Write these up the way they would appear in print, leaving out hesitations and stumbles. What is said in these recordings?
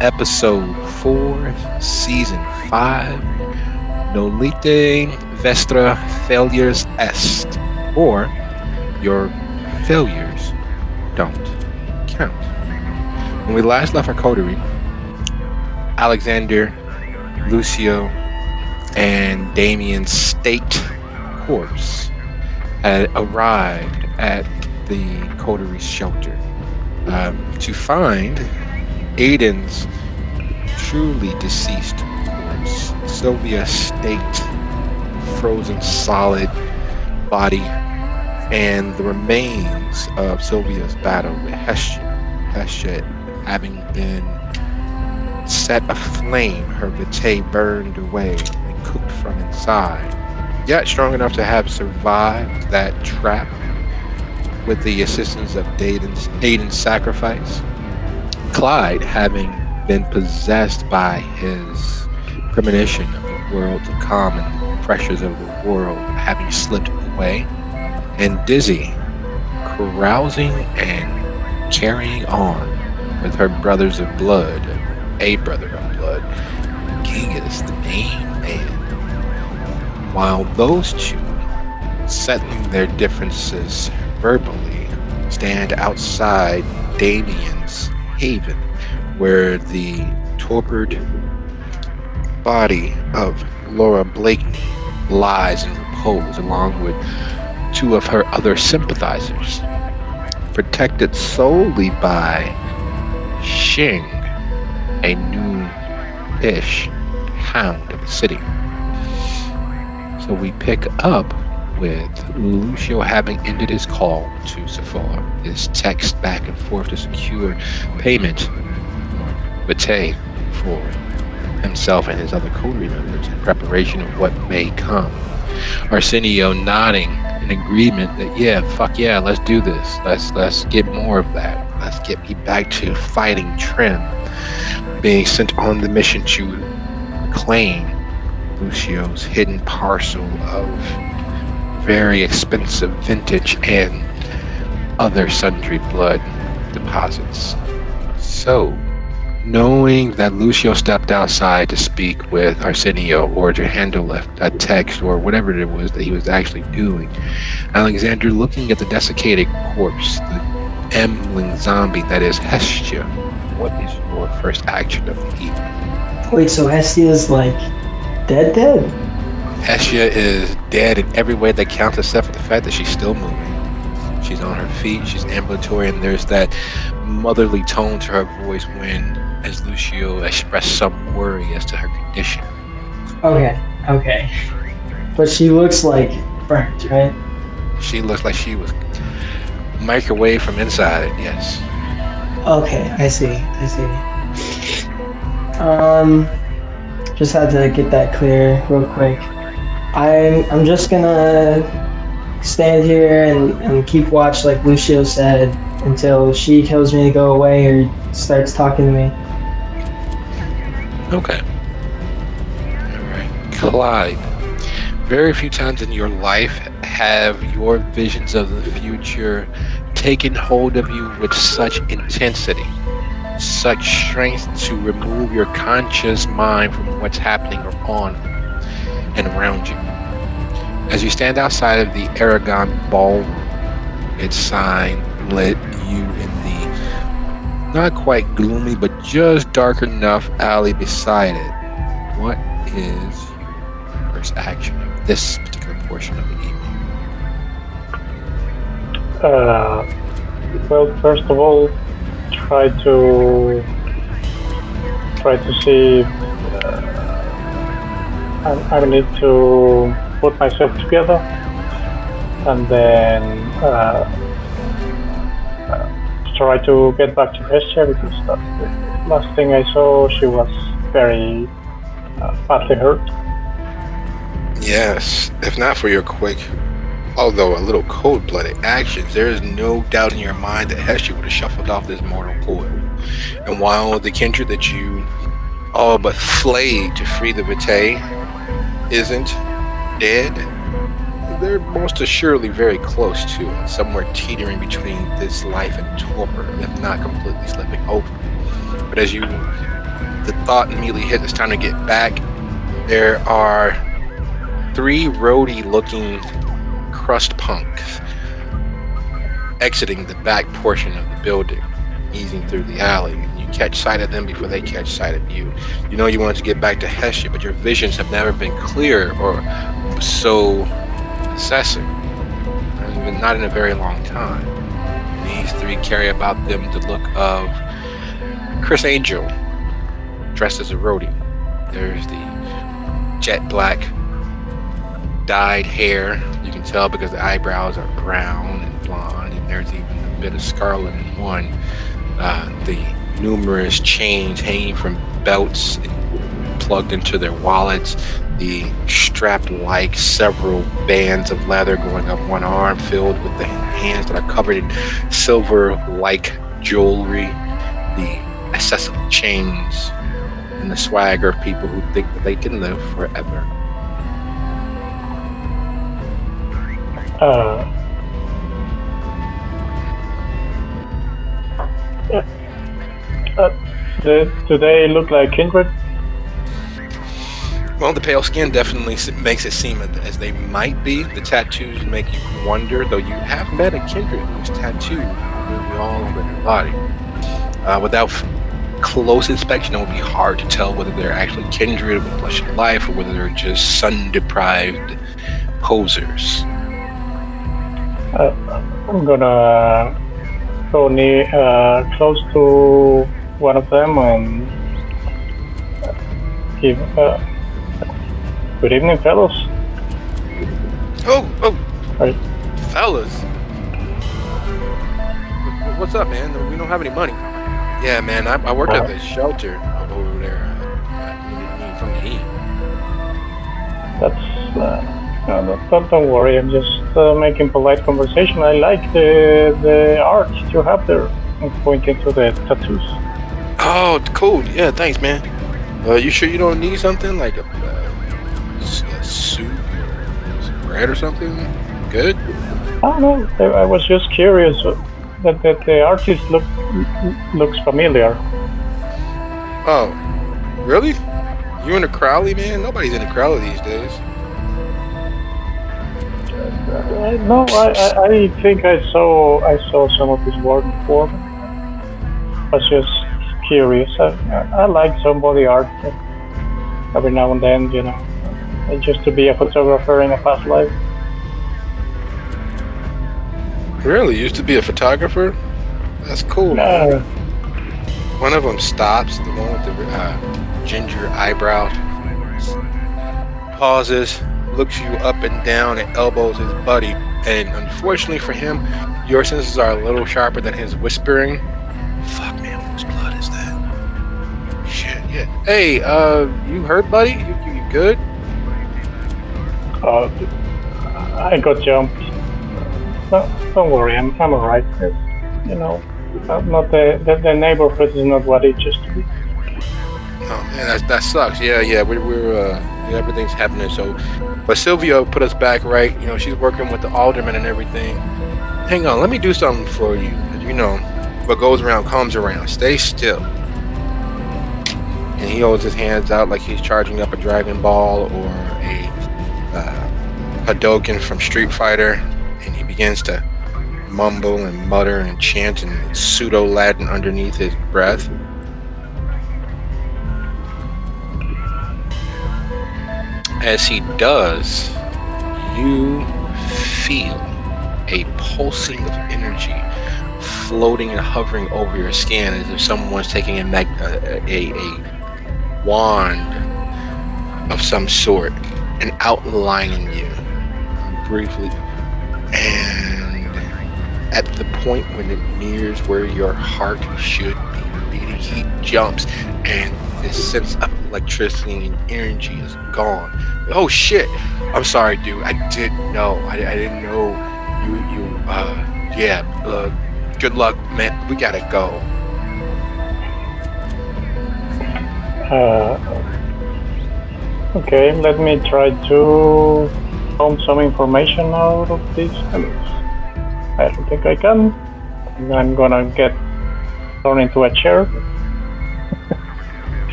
Episode 4, Season 5, Nolite Vestra Failures Est, or Your Failures Don't Count. When we last left our coterie, Alexander, Lucio, and Damien's state corpse had arrived at the coterie shelter to find Aiden's truly deceased corpse, Sylvia's state frozen solid body, and the remains of Sylvia's battle with Hestia. Hestia having been set aflame, her vitae burned away and cooked from inside, yet strong enough to have survived that trap with the assistance of Aiden's sacrifice. Clyde, having been possessed by his premonition of the world to come and the pressures of the world, having slipped away, and Dizzy, carousing and carrying on with her brothers of blood, a brother of blood, Genghis, the main man. While those two, settling their differences verbally, stand outside Damien's haven, where the tortured body of Laura Blakeney lies in repose, along with two of her other sympathizers, protected solely by Shing, a new-ish hound of the city. So we pick up with Lucio having ended his call to Sephora, his text back and forth to secure payment, vitae, for himself and his other coterie members in preparation of what may come. Arsenio nodding in agreement that fuck yeah, let's do this. Let's get more of that. Let's get me back to fighting Trim, being sent on the mission to claim Lucio's hidden parcel of very expensive vintage and other sundry blood deposits. So, knowing that Lucio stepped outside to speak with Arsenio or to handle a text or whatever it was that he was actually doing, Alexander, looking at the desiccated corpse, the ambling zombie that is Hestia, what is your first action of the evening? Wait, so Hestia's like dead? Hestia is dead in every way that counts except for the fact that she's still moving. She's on her feet, she's ambulatory, and there's that motherly tone to her voice when, as Lucio expressed some worry as to her condition. Okay. But she looks like burnt, right? She looks like she was microwaved from inside, yes. Okay, I see. Just had to get that clear real quick. I'm just gonna stand here and keep watch like Lucio said until she tells me to go away or starts talking to me. Okay. Alright. Clyde, very few times in your life have your visions of the future taken hold of you with such intensity, such strength to remove your conscious mind from what's happening on and around you. As you stand outside of the Aragon Ballroom, its sign lit you in the not quite gloomy but just dark enough alley beside it. What is your first action of this particular portion of the evening? Well, first of all, try to see. I need to put myself together, and then try to get back to Hestia, because that's the last thing I saw. She was very badly hurt. Yes, if not for your quick, although a little cold-blooded actions, there is no doubt in your mind that Hestia would have shuffled off this mortal coil. And while the kindred that you all but flayed to free the vitae isn't dead, they're most assuredly very close to it, somewhere teetering between this life and torpor, if not completely slipping over. But as you the thought immediately hits, it's time to get back. There are 3 roadie-looking crust punks exiting the back portion of the building, easing through the alley. And you catch sight of them before they catch sight of you. You know you want to get back to Hestia, but your visions have never been clear or so assessing. Not in a very long time. These 3 carry about them the look of Chris Angel, dressed as a roadie. There's the jet black dyed hair. You can tell because the eyebrows are brown and blonde, and there's even a bit of scarlet in one. The numerous chains hanging from belts plugged into their wallets. The strap-like several bands of leather going up one arm, filled with the hands that are covered in silver-like jewelry. The excessive chains and the swagger of people who think that they can live forever. Do they look like kindred? Well, the pale skin definitely makes it seem as they might be. The tattoos make you wonder, though you have met a kindred who's tattooed nearly all over their body. Without close inspection, it would be hard to tell whether they're actually kindred with blush of life or whether they're just sun-deprived posers. I'm gonna go close to one of them and give good evening, fellows. Oh, Right. fellas. What's up, man? We don't have any money. Yeah, man, I work at the shelter over there. From the heat. Don't worry, I'm just making polite conversation. I like the art you have there. I'm pointing to the tattoos. Oh, cool. Yeah, thanks, man. You sure you don't need something like a soup or some bread or something? Good? I don't know. I was just curious that the artist looks familiar. Oh, really? You in the Crowley, man? Nobody's in the Crowley these days. No, I think I saw some of his work before. I was just curious. I like some body art every now and then, you know. I used to be a photographer in a past life. Really? You used to be a photographer? That's cool. One of them stops, the one with the ginger eyebrows, pauses, looks you up and down and elbows his buddy. And unfortunately for him, your senses are a little sharper than his whispering. Fuck, man, whose blood is that? Shit, yeah. Hey, you hurt, buddy? You good? I got jumped. No, don't worry, I'm alright. You know, not the neighborhood is not what it used to be. Oh man, that sucks. Yeah, we're everything's happening. So, but Sylvia put us back right. You know, she's working with the alderman and everything. Hang on, let me do something for you. You know, what goes around comes around. Stay still. And he holds his hands out like he's charging up a Dragon Ball or a Hadouken from Street Fighter, and he begins to mumble and mutter and chant in pseudo-Latin underneath his breath. As he does, you feel a pulsing of energy floating and hovering over your skin as if someone's taking a wand of some sort and outlining you briefly. And at the point when it nears where your heart should be beating, he jumps and this sense of electricity and energy is gone. Oh shit! I'm sorry, dude. I didn't know. I didn't know you. Good luck, man. We gotta go. Okay, let me try to find some information out of this. I don't think I can. I'm gonna get thrown into a chair.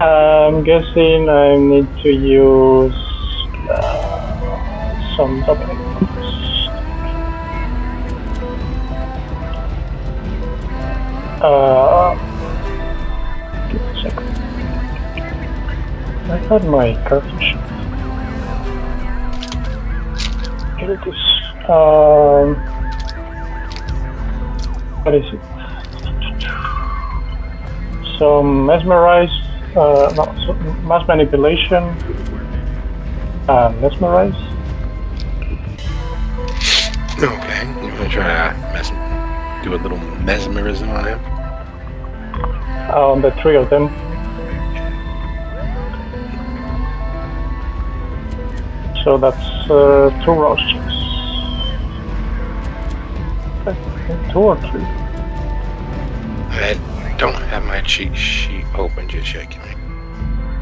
I'm guessing I need to use some Dominic numbers. Give me a second. I had my cartridge. Here it is. What is it? So mesmerize, so mass manipulation, mesmerize. Okay, you're gonna try to do a little mesmerism on him. On the three of them. So that's 2 rose checks. 2 or 3. I don't have my cheat sheet open just yet.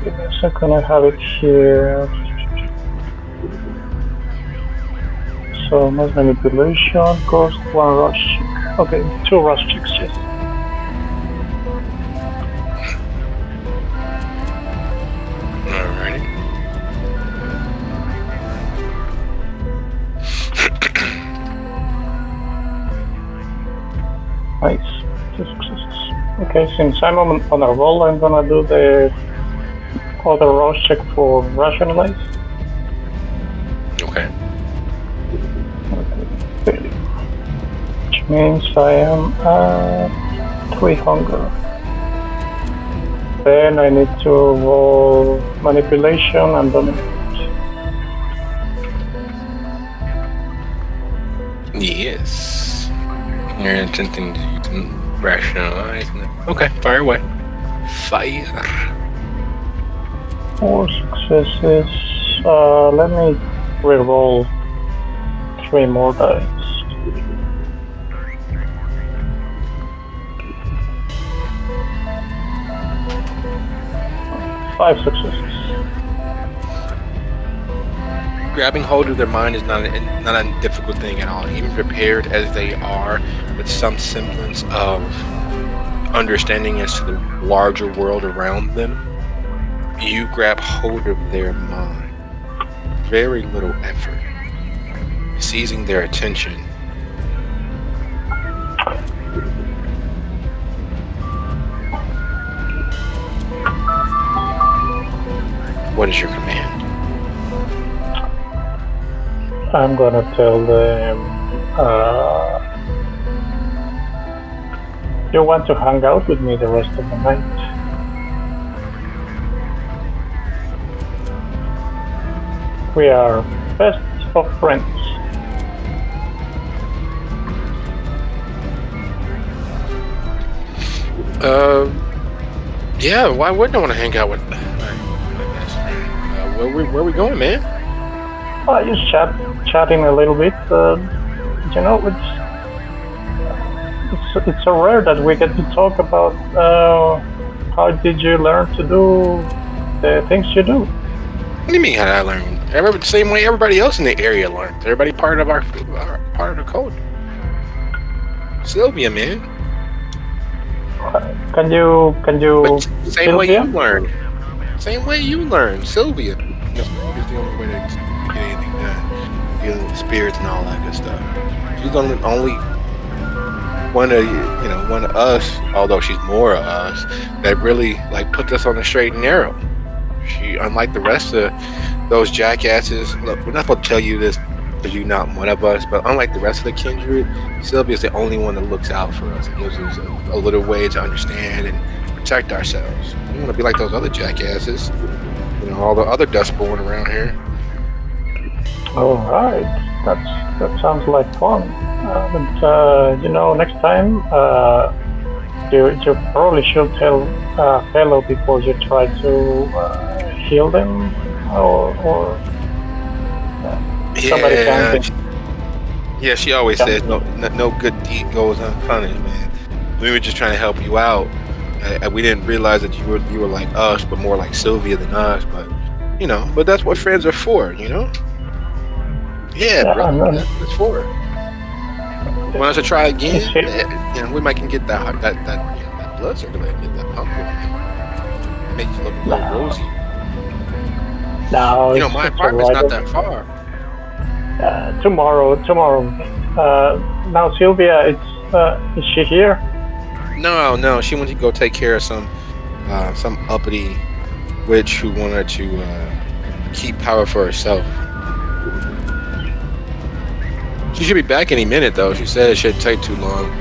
Give me a second, I have it here. So mass manipulation cost 1 rush check. Okay, 2 rush checks, yes. Alrighty. Nice. 2 successes. Okay, since I'm on a roll, I'm gonna do the other rush check for rationalize. Okay. Which means I am at 3 hunger. Then I need to roll manipulation and dominate. Yes. You're attempting to rationalize. Okay, fire away. Fire. 4 successes. Let me re-roll 3 more dice. 5 successes. Grabbing hold of their mind is not a difficult thing at all. Even prepared as they are, with some semblance of understanding as to the larger world around them, you grab hold of their mind. Very little effort. Seizing their attention. What is your command? I'm gonna tell them, you want to hang out with me the rest of the night. We are best of friends. Yeah, why wouldn't I want to hang out with where we going, man? Just chatting a little bit. You know, it's so rare that we get to talk about how did you learn to do the things you do. What do you mean, how did I learn? The same way everybody else in the area learned. Everybody part of our part of the code. Sylvia, man. Can you same way you learned. Same way you learned, Sylvia. It's the only way to get anything done. Dealing with spirits and all that good stuff. She's the only one of us, although she's more of us, that really put us on the straight and narrow. She, unlike the rest of those jackasses, look, we're not supposed to tell you this because you're not one of us, but unlike the rest of the kindred, Sylvia's the only one that looks out for us and gives us a little way to understand and protect ourselves. We don't want to be like those other jackasses, all the other dustborn around here. All right, that sounds like fun. But next time you probably should tell fellow before you try to heal them, or somebody can. Yeah, she always says no good deed goes unpunished, man. We were just trying to help you out. We didn't realize that you were like us, but more like Sylvia than us. But but that's what friends are for, Yeah, bro, that's for. Want us to try again? We might can get that blood circulating, get that pump going. Makes you look a little rosy. No, You know, my apartment's not that far. Tomorrow. Now Sylvia, is she here? No, she went to go take care of some uppity witch who wanted to keep power for herself. She should be back any minute, though. She said it shouldn't take too long.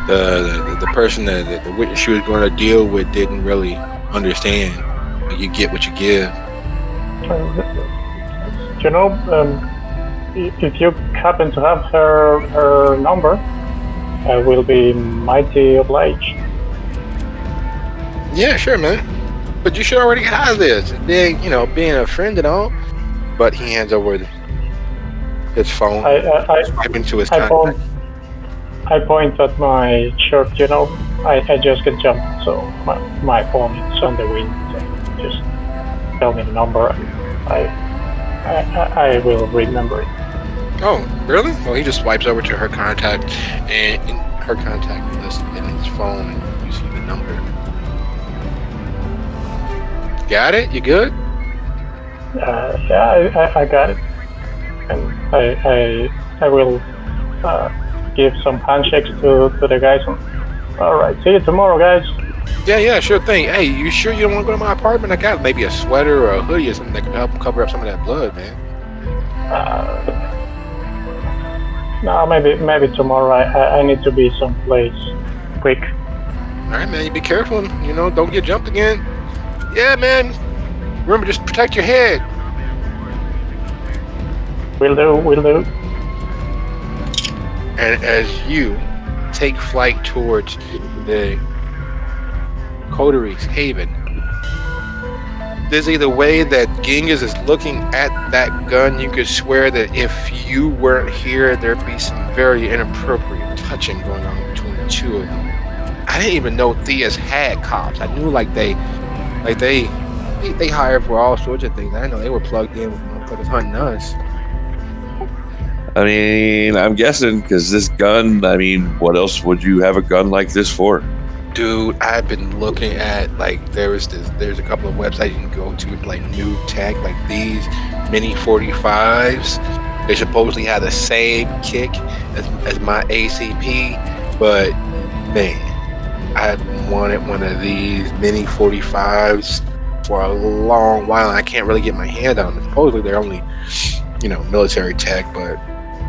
The person that the witch she was going to deal with didn't really understand. You get what you give. You know, if you happen to have her number, I will be mighty obliged. Yeah, sure, man. But you should already have this. Being a friend and all. But he hands over his phone. Swiping to his contact. I point at my shirt. You know, I just get jumped, so my phone is on the wind. So just tell me the number. I will remember it. Oh, really? Well, he just swipes over to her contact, and in her contact list in his phone, and you see the number. Got it? You good? Yeah, I got it, and I will give some handshakes to the guys. All right, see you tomorrow, guys. Yeah, sure thing. Hey, you sure you don't want to go to my apartment? I got maybe a sweater or a hoodie or something that can help cover up some of that blood, man. No, maybe tomorrow. I need to be someplace quick. All right, man. You be careful. You know, don't get jumped again. Yeah, man. Remember, just protect your head. Will do. And as you take flight towards the Coteries Haven, there's either way that Genghis is looking at that gun, you could swear that if you weren't here, there'd be some very inappropriate touching going on between the two of them. I didn't even know Thea's had cops. I knew they hired for all sorts of things. I didn't know they were plugged in with motherfuckers hunting us. I mean, I'm guessing because this gun, I mean, what else would you have a gun like this for? Dude, I've been looking at, there's a couple of websites you can go to, new tech, these mini 45s. They supposedly have the same kick as my ACP, but man, I've wanted one of these mini 45s for a long while, and I can't really get my hand on them. Supposedly they're only, military tech, but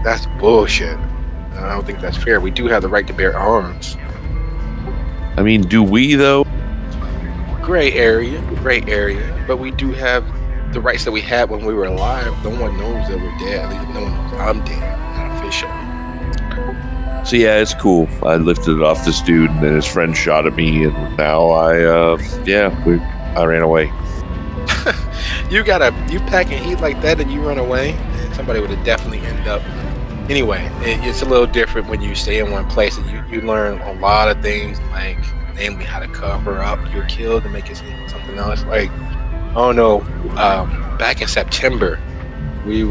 that's bullshit. I don't think that's fair. We do have the right to bear arms. I mean, do we, though? Gray area, but we do have the rights that we had when we were alive. No one knows that we're dead. At least no one knows I'm dead, not officially. So yeah, it's cool. I lifted it off this dude, and then his friend shot at me, and now I ran away. You packing heat like that and you run away, and somebody would have definitely ended up. Anyway, it's a little different when you stay in one place, and you learn a lot of things, namely how to cover up your kill to make it something else. Back in September, we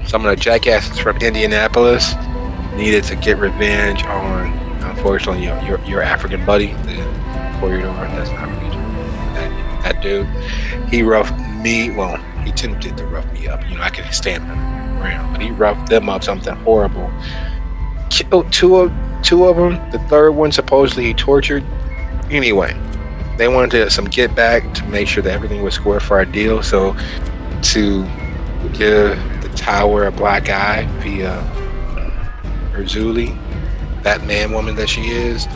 some of the jackasses from Indianapolis needed to get revenge on, unfortunately, your African buddy, the corridor. That's not really that dude. He roughed me. Well, he attempted to rough me up. I could stand him around, but he roughed them up something horrible. Killed two of them. The third one supposedly he tortured. Anyway, they wanted some get back to make sure that everything was square for our deal. So to give the tower a black eye via Urzuli, that man-woman that she is,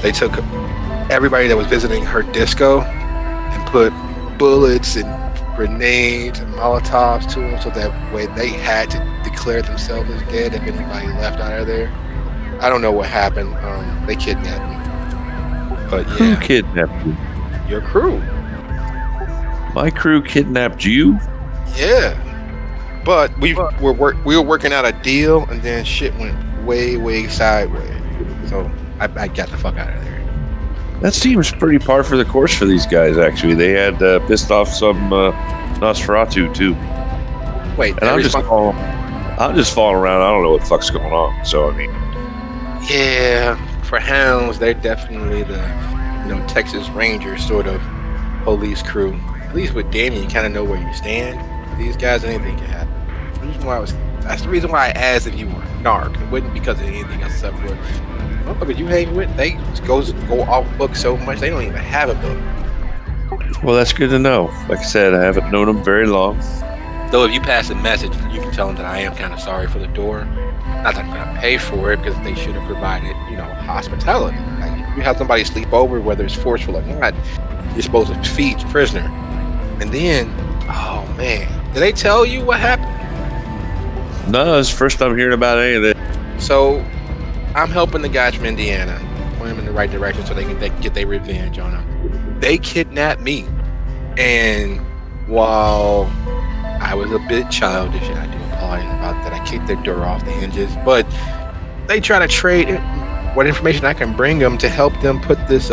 they took everybody that was visiting her disco and put bullets and grenades and Molotovs to them, so that way they had to declare themselves as dead if anybody left out of there. I don't know what happened. They kidnapped me. But yeah. Who kidnapped you? Your crew. My crew kidnapped you? Yeah. But we were working out a deal, and then shit went way sideways. So I got the fuck out of there. That seems pretty par for the course for these guys, actually. They had pissed off some Nosferatu, too. Wait, and I'm just falling around. I don't know what the fuck's going on. So, I mean... Yeah, for hounds, they're definitely the, Texas Rangers sort of police crew. At least with Damien, you kind of know where you stand. These guys, anything can happen. That's the reason why I asked if you were a narc. It wasn't because of anything else except for motherfuckers you hang with. They go off book so much they don't even have a book. Well, that's good to know. Like I said, I haven't known them very long. Though if you pass a message, you can tell them that I am kind of sorry for the door. Not that I'm gonna pay for it because they should have provided, hospitality. Like if you have somebody sleep over, whether it's forceful or not, you're supposed to feed the prisoner. And then, oh man, did they tell you what happened? No, it's the first time hearing about any of that. So, I'm helping the guys from Indiana, point them in the right direction so they can get their revenge on them. They kidnapped me, and while I was a bit childish, and I do apologize about that, I kicked their door off the hinges, but they try to trade what information I can bring them to help them put this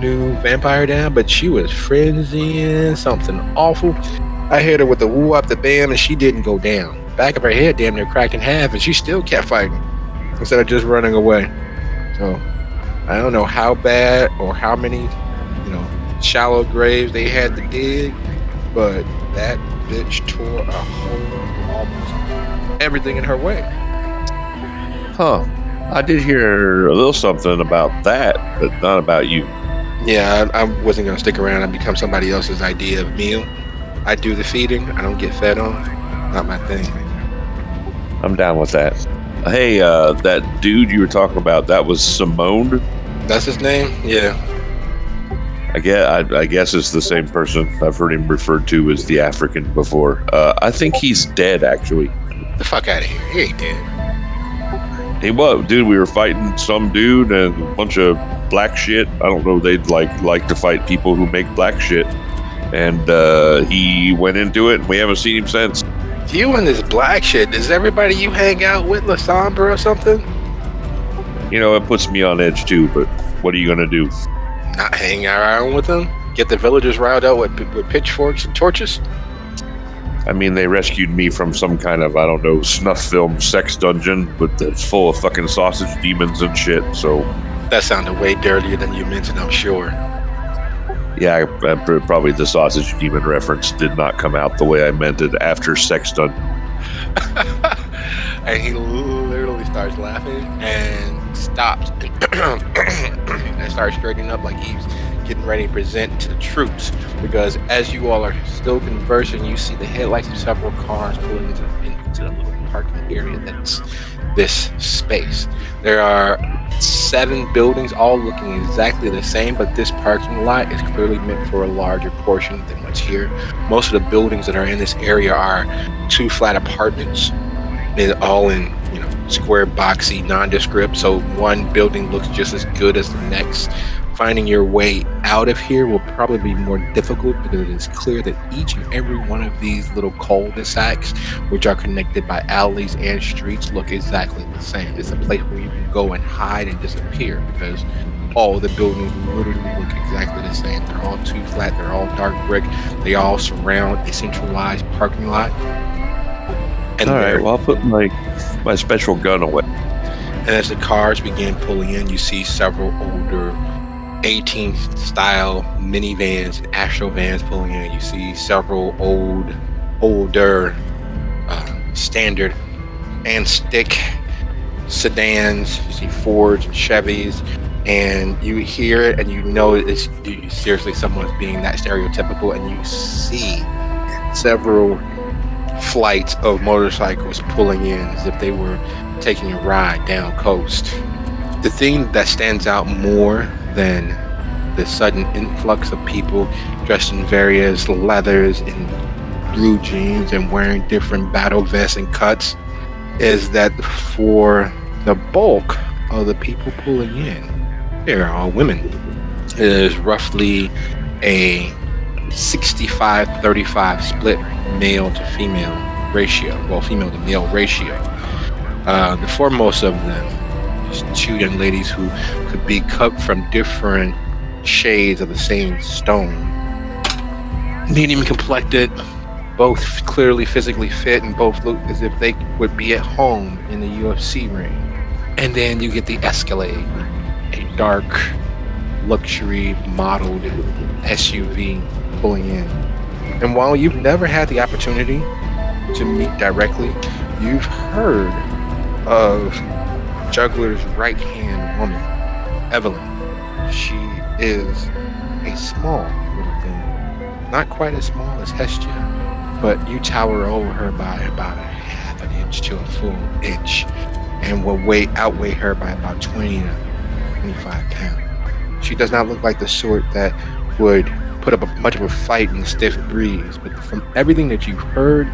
new vampire down, but she was frenzying something awful. I hit her with the woo up the bam, and she didn't go down. Back of her head damn near cracked in half, and she still kept fighting instead of just running away. So I don't know how bad or how many shallow graves they had to dig, but that bitch tore a hole almost everything in her way. Huh. I did hear a little something about that, but not about you. Yeah, I wasn't going to stick around and become somebody else's idea of meal. I do the feeding. I don't get fed on. Not my thing. I'm down with that. Hey, that dude you were talking about, that was Simone? That's his name? Yeah. I guess it's the same person. I've heard him referred to as the African before. I think he's dead, actually. The fuck out of here. He ain't dead. He was. Dude, we were fighting some dude and a bunch of black shit. I don't know, they'd like to fight people who make black shit. And he went into it, and we haven't seen him since. You and this black shit, is everybody you hang out with La Sombra or something? It puts me on edge too, but what are you going to do? Not hang around with them? Get the villagers riled out with pitchforks and torches? I mean, they rescued me from some kind of, I don't know, snuff film sex dungeon, but that's full of fucking sausage demons and shit, so... That sounded way dirtier than you meant it, I'm sure. Yeah, probably the sausage demon reference did not come out the way I meant it after sex dungeon. And he literally starts laughing and stops and starts straightening up like he's getting ready to present to the troops. Because as you all are still conversing, you see the headlights of several cars pulling into the little parking area that's this space. There are 7 buildings all looking exactly the same, but this parking lot is clearly meant for a larger portion than what's here. Most of the buildings that are in this area are 2 flat apartments. They're all in, square, boxy, nondescript. So one building looks just as good as the next. Finding your way out of here will probably be more difficult because it is clear that each and every one of these little cul-de-sacs, which are connected by alleys and streets, look exactly the same. It's a place where you can go and hide and disappear because all the buildings literally look exactly the same. They're all 2 flat, they're all dark brick, they all surround a centralized parking lot. And Alright, well, I'll put my special gun away. And as the cars begin pulling in, you see several older 18th style minivans and Astro vans pulling in. You see several older standard and stick sedans. You see Fords and Chevys, and you hear it and you know it's seriously someone's being that stereotypical, and you see several flights of motorcycles pulling in as if they were taking a ride down coast. The thing that stands out more than the sudden influx of people dressed in various leathers and blue jeans and wearing different battle vests and cuts is that for the bulk of the people pulling in, they're all women. It is roughly a 65-35 split male to female ratio. Well, female to male ratio. The foremost of them is 2 young ladies who could be cut from different shades of the same stone. Medium complected, both clearly physically fit, and both look as if they would be at home in the UFC ring. And then you get the Escalade, a dark luxury modeled SUV pulling in. And while you've never had the opportunity to meet directly, you've heard of Juggler's right-hand woman, Evelyn. She is a small little thing, not quite as small as Hestia, but you tower over her by about a half an inch to a full inch, and will outweigh her by about 20 to 25 pounds. She does not look like the sort that would put up much of a fight in the stiff breeze, but from everything that you've heard,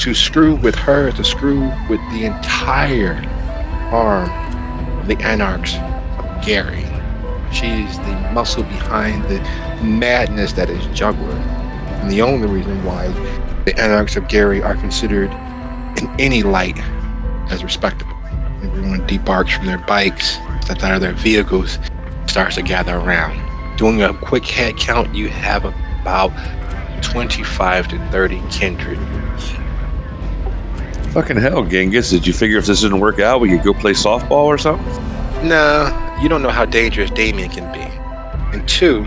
to screw with her, to screw with the entire arm of the Anarchs of Gary. She's the muscle behind the madness that is Juggler, and the only reason why the Anarchs of Gary are considered in any light as respectable. Everyone debarks from their bikes, steps out of their vehicles, starts to gather around. Doing a quick head count, you have about 25 to 30 kindred. Fucking hell, Genghis. Did you figure if this didn't work out, we could go play softball or something? Nah, you don't know how dangerous Damien can be. And two,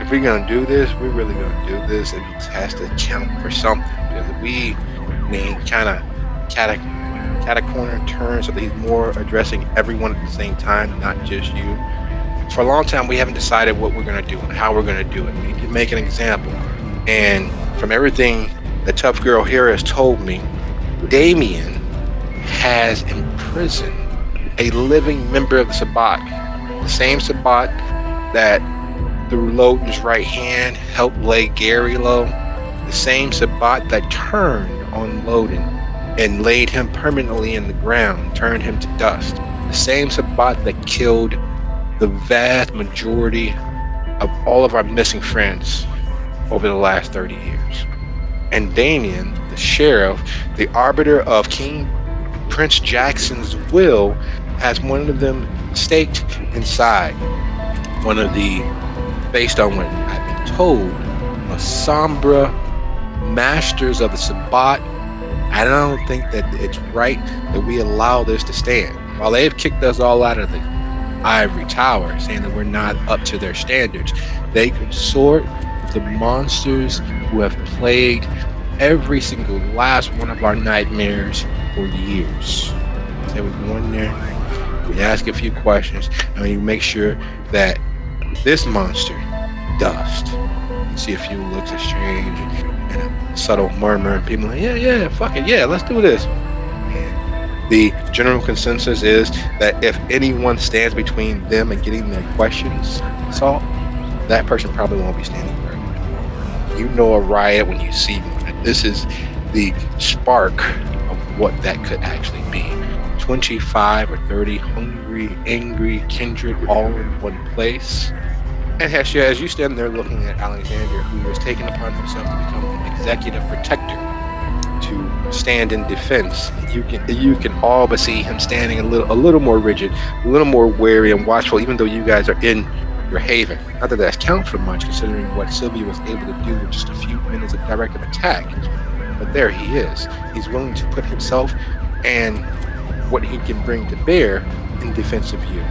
if we're going to do this, we're really going to do this, and it has to count for something. Because if we kind of cat-a-corner turn so that he's more addressing everyone at the same time, not just you. For a long time, we haven't decided what we're going to do and how we're going to do it. We need to make an example. And from everything that Tough Girl here has told me, Damien has imprisoned a living member of the Sabbat. The same Sabbat that the Loden's right hand helped lay Gary low. The same Sabbat that turned on Loden and laid him permanently in the ground, turned him to dust. The same Sabbat that killed the vast majority of all of our missing friends over the last 30 years. And Damien, the sheriff, the arbiter of King Prince Jackson's will, has one of them staked inside. One of the, based on what I've been told, the Sombra masters of the Sabbat. I don't think that it's right that we allow this to stand. While they've kicked us all out of the ivory tower, saying that we're not up to their standards, they consort the monsters who have plagued every single last one of our nightmares for years. So we go in there, we ask a few questions, and we make sure that this monster, Dust, you see a few looks of strange and a subtle murmur, and people are like, yeah, fuck it, yeah, let's do this. And the general consensus is that if anyone stands between them and getting their questions solved, that person probably won't be standing very much longer. You know a riot when you see one. This is the spark of what that could actually be. 25 or 30 hungry, angry kindred all in one place. And Hestia, as you stand there looking at Alexander, who has taken upon himself to become the executive protector, to stand in defense, you can all but see him standing a little more rigid, a little more wary and watchful, even though you guys are in your haven. Not that that's count for much, considering what Sylvia was able to do with just a few minutes of directed attack. But there he is. He's willing to put himself and what he can bring to bear in defense of you.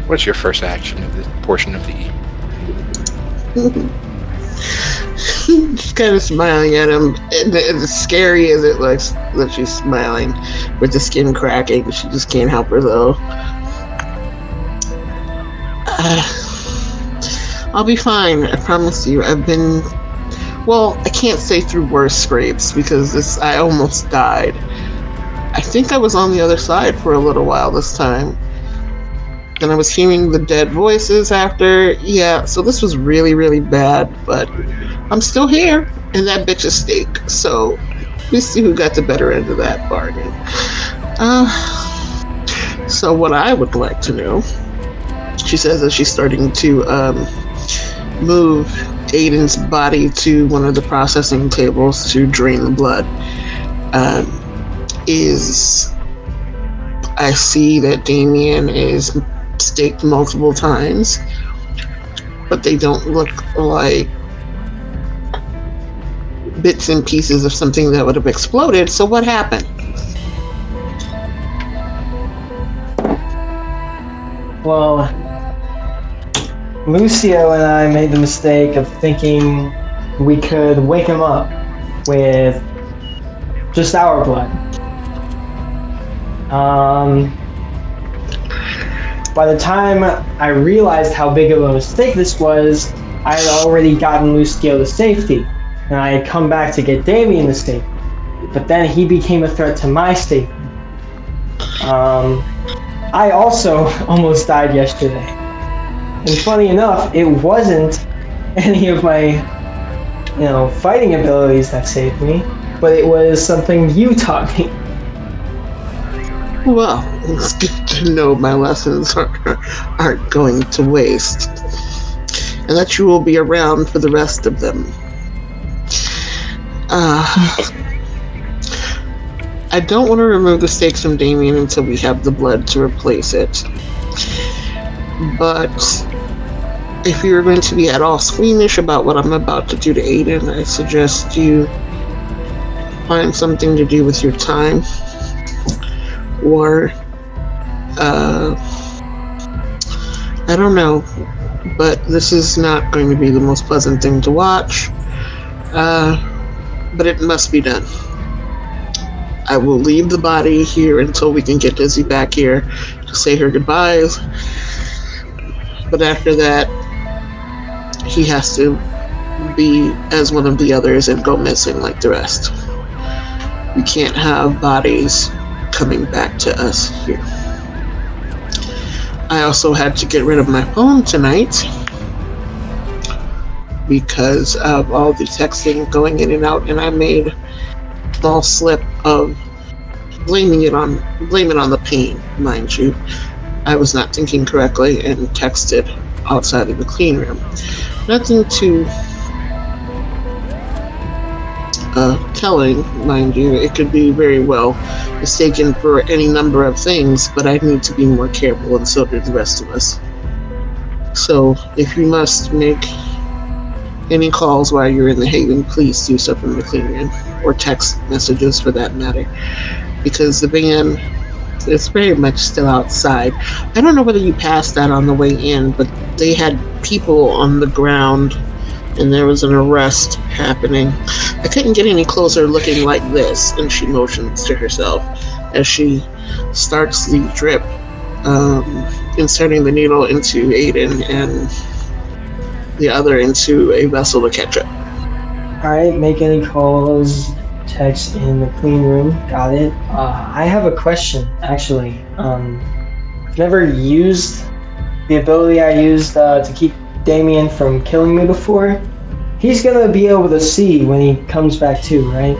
What's your first action of this portion of the evening? Just kind of smiling at him. And as scary as it looks that she's smiling with the skin cracking, she just can't help her though. I'll be fine, I promise you. I've been, well, I can't say through worse scrapes because I almost died. I think I was on the other side for a little while this time. And I was hearing the dead voices after. Yeah, so this was really, really bad, but I'm still here, and that bitch is steak. So let's see who got the better end of that bargain. So what I would like to know, she says as she's starting to move Aiden's body to one of the processing tables to drain the blood, is I see that Damien is staked multiple times, but they don't look like bits and pieces of something that would have exploded. So what happened? Well, Lucio and I made the mistake of thinking we could wake him up with just our blood. By the time I realized how big of a mistake this was, I had already gotten Lucio to safety, and I had come back to get Damien to safety. But then he became a threat to my safety. I also almost died yesterday. And funny enough, it wasn't any of my, fighting abilities that saved me, but it was something you taught me. Well, it's good to know my lessons aren't going to waste, and that you will be around for the rest of them. I don't want to remove the stakes from Damien until we have the blood to replace it. But if you're going to be at all squeamish about what I'm about to do to Aden, I suggest you find something to do with your time. Or, I don't know, but this is not going to be the most pleasant thing to watch, but it must be done. I will leave the body here until we can get Izzy back here to say her goodbyes, but after that, he has to be as one of the others and go missing like the rest. We can't have bodies coming back to us here. I also had to get rid of my phone tonight because of all the texting going in and out, and I made a small slip of blaming it on the pain, mind you. I was not thinking correctly and texted outside of the clean room. Nothing too telling, mind you. It could be very well mistaken for any number of things, but I need to be more careful, and so do the rest of us. So, if you must make any calls while you're in the Haven, please do so from the clean room, or text messages for that matter, because the van is very much still outside. I don't know whether you passed that on the way in, but they had people on the ground, and there was an arrest happening. I couldn't get any closer looking like this, and she motions to herself as she starts the drip, inserting the needle into Aden and the other into a vessel to catch up. Alright, make any calls, text in the clean room, got it. I have a question, actually. I've never used the ability I used to keep Damien from killing me before. He's gonna be able to see when he comes back too, right?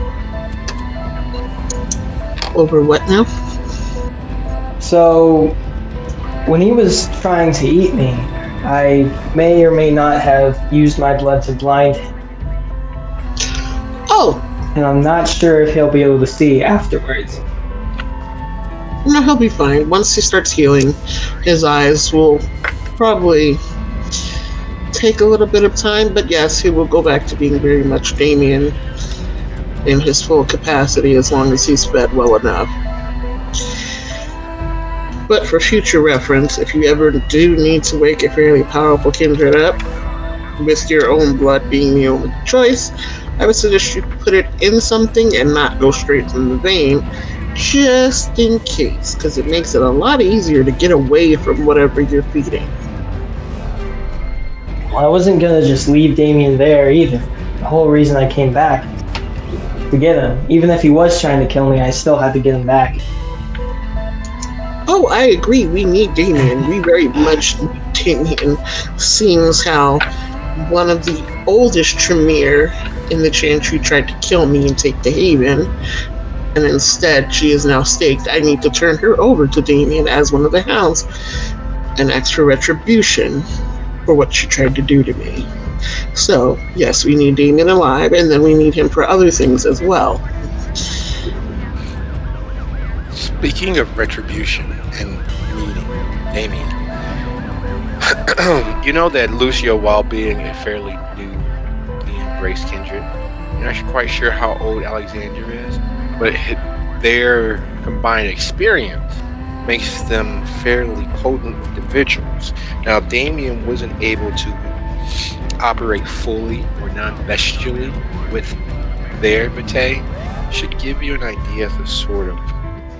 Over what now? So, when he was trying to eat me, I may or may not have used my blood to blind him. Oh! And I'm not sure if he'll be able to see afterwards. No, he'll be fine. Once he starts healing, his eyes will probably take a little bit of time, but yes, he will go back to being very much Damien in his full capacity as long as he's fed well enough. But for future reference, if you ever do need to wake a fairly powerful kindred up, with your own blood being the only choice, I would suggest you put it in something and not go straight from the vein, just in case, because it makes it a lot easier to get away from whatever you're feeding. Well, I wasn't gonna just leave Damien there either. The whole reason I came back to get him. Even if he was trying to kill me, I still had to get him back. Oh, I agree. We need Damien. We very much need Damien. Seems how one of the oldest Tremere in the Chantry tried to kill me and take the Haven, and instead she is now staked. I need to turn her over to Damien as one of the Hounds, an extra retribution for what she tried to do to me. So, yes, we need Damien alive, and then we need him for other things as well. Speaking of retribution and needing Damien, you know that Lucio, while being a fairly newly embraced kindred, you're not quite sure how old Alexander is, but their combined experience makes them fairly potent individuals. Now, Damien wasn't able to operate fully or non-bestially with their vitae. Should give you an idea of the sort of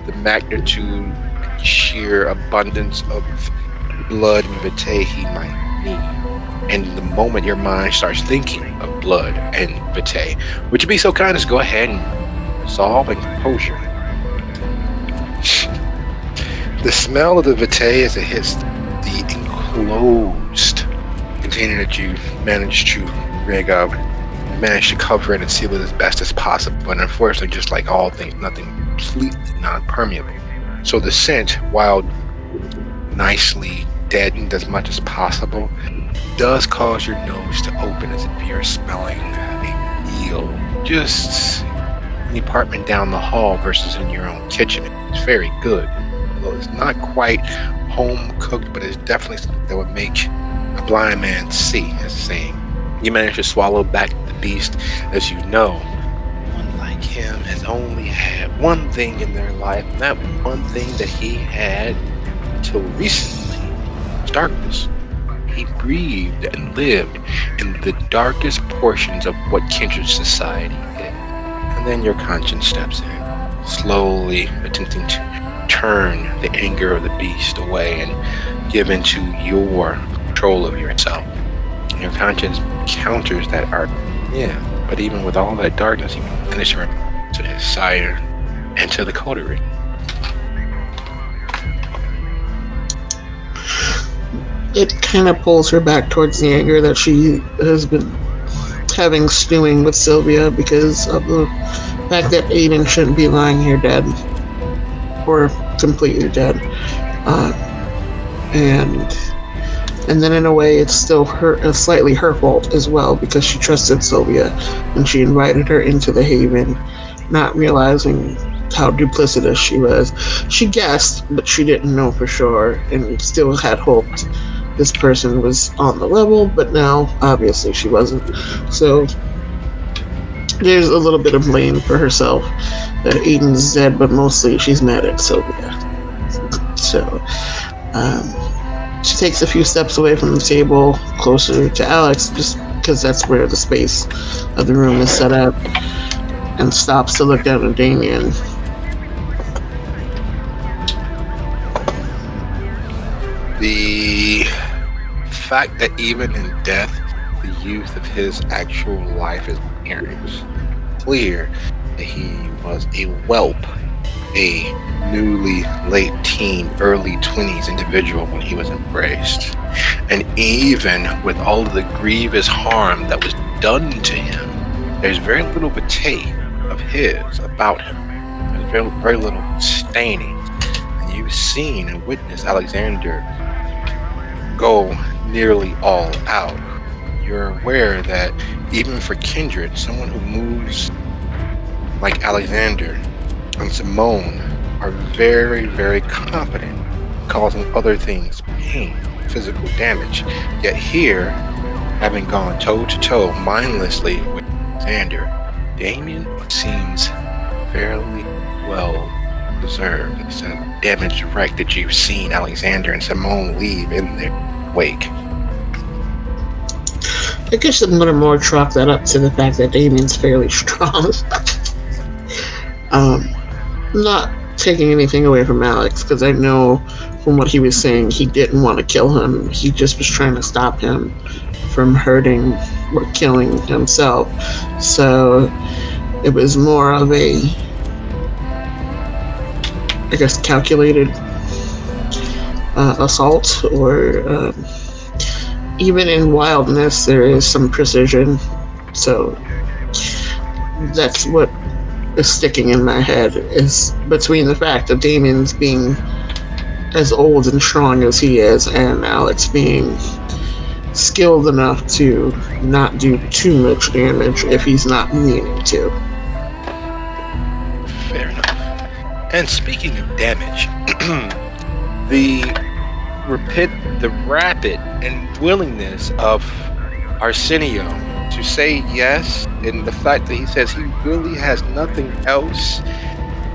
the magnitude, sheer abundance of blood and vitae he might need. And the moment your mind starts thinking of blood and vitae, would you be so kind as to go ahead and resolve and composure? The smell of the vitae as it hits the enclosed container that you managed to rig up, managed to cover it and seal it as best as possible. But unfortunately, just like all things, nothing completely non-permeable. So the scent, while nicely deadened as much as possible, does cause your nose to open as if you're smelling a meal just in the apartment down the hall versus in your own kitchen. It's very good. Although it's not quite home cooked, but it's definitely something that would make a blind man see, as the saying. You manage to swallow back the beast, as you know. One like him has only had one thing in their life, and that one thing that he had until recently was darkness. He breathed and lived in the darkest portions of what kindred society is. And then your conscience steps in, slowly attempting to turn the anger of the beast away and give into your control of yourself. And your conscience counters that art. Yeah, but even with all that darkness, you can finish her to his sire and to the coterie. It kind of pulls her back towards the anger that she has been having stewing with Sylvia because of the fact that Aden shouldn't be lying here dead or completely dead, and then in a way it's still slightly her fault as well because she trusted Sylvia and she invited her into the Haven, not realizing how duplicitous she was. She guessed, but she didn't know for sure, and still had hoped this person was on the level, but now obviously she wasn't. So there's a little bit of blame for herself that Aiden's dead, but mostly she's mad at Sylvia. So she takes a few steps away from the table, closer to Alex, just because that's where the space of the room is set up, and stops to look down at Damien. The fact that even in death, the youth of his actual life is clear that he was a whelp, a newly late teen, early 20s individual when he was embraced. And even with all of the grievous harm that was done to him, there's very little vitae of his about him. There's very little staining. And you've seen and witnessed Alexander go nearly all out. You're aware that even for kindred, someone who moves like Alexander and Simone are very, very competent, causing other things pain, physical damage. Yet here, having gone toe-to-toe mindlessly with Alexander, Damien seems fairly well preserved. It's a damaged wreck that you've seen Alexander and Simone leave in their wake. I guess I'm gonna more chalk that up to the fact that Damien's fairly strong. Not taking anything away from Alex, because I know from what he was saying, he didn't want to kill him. He just was trying to stop him from hurting or killing himself. So it was more of a, I guess, calculated assault, or even in wildness, there is some precision. So that's what is sticking in my head, is between the fact of Damien's being as old and strong as he is, and Alex being skilled enough to not do too much damage if he's not meaning to. Fair enough. And speaking of damage, the rapid and willingness of Arsenio to say yes, and the fact that he says he really has nothing else,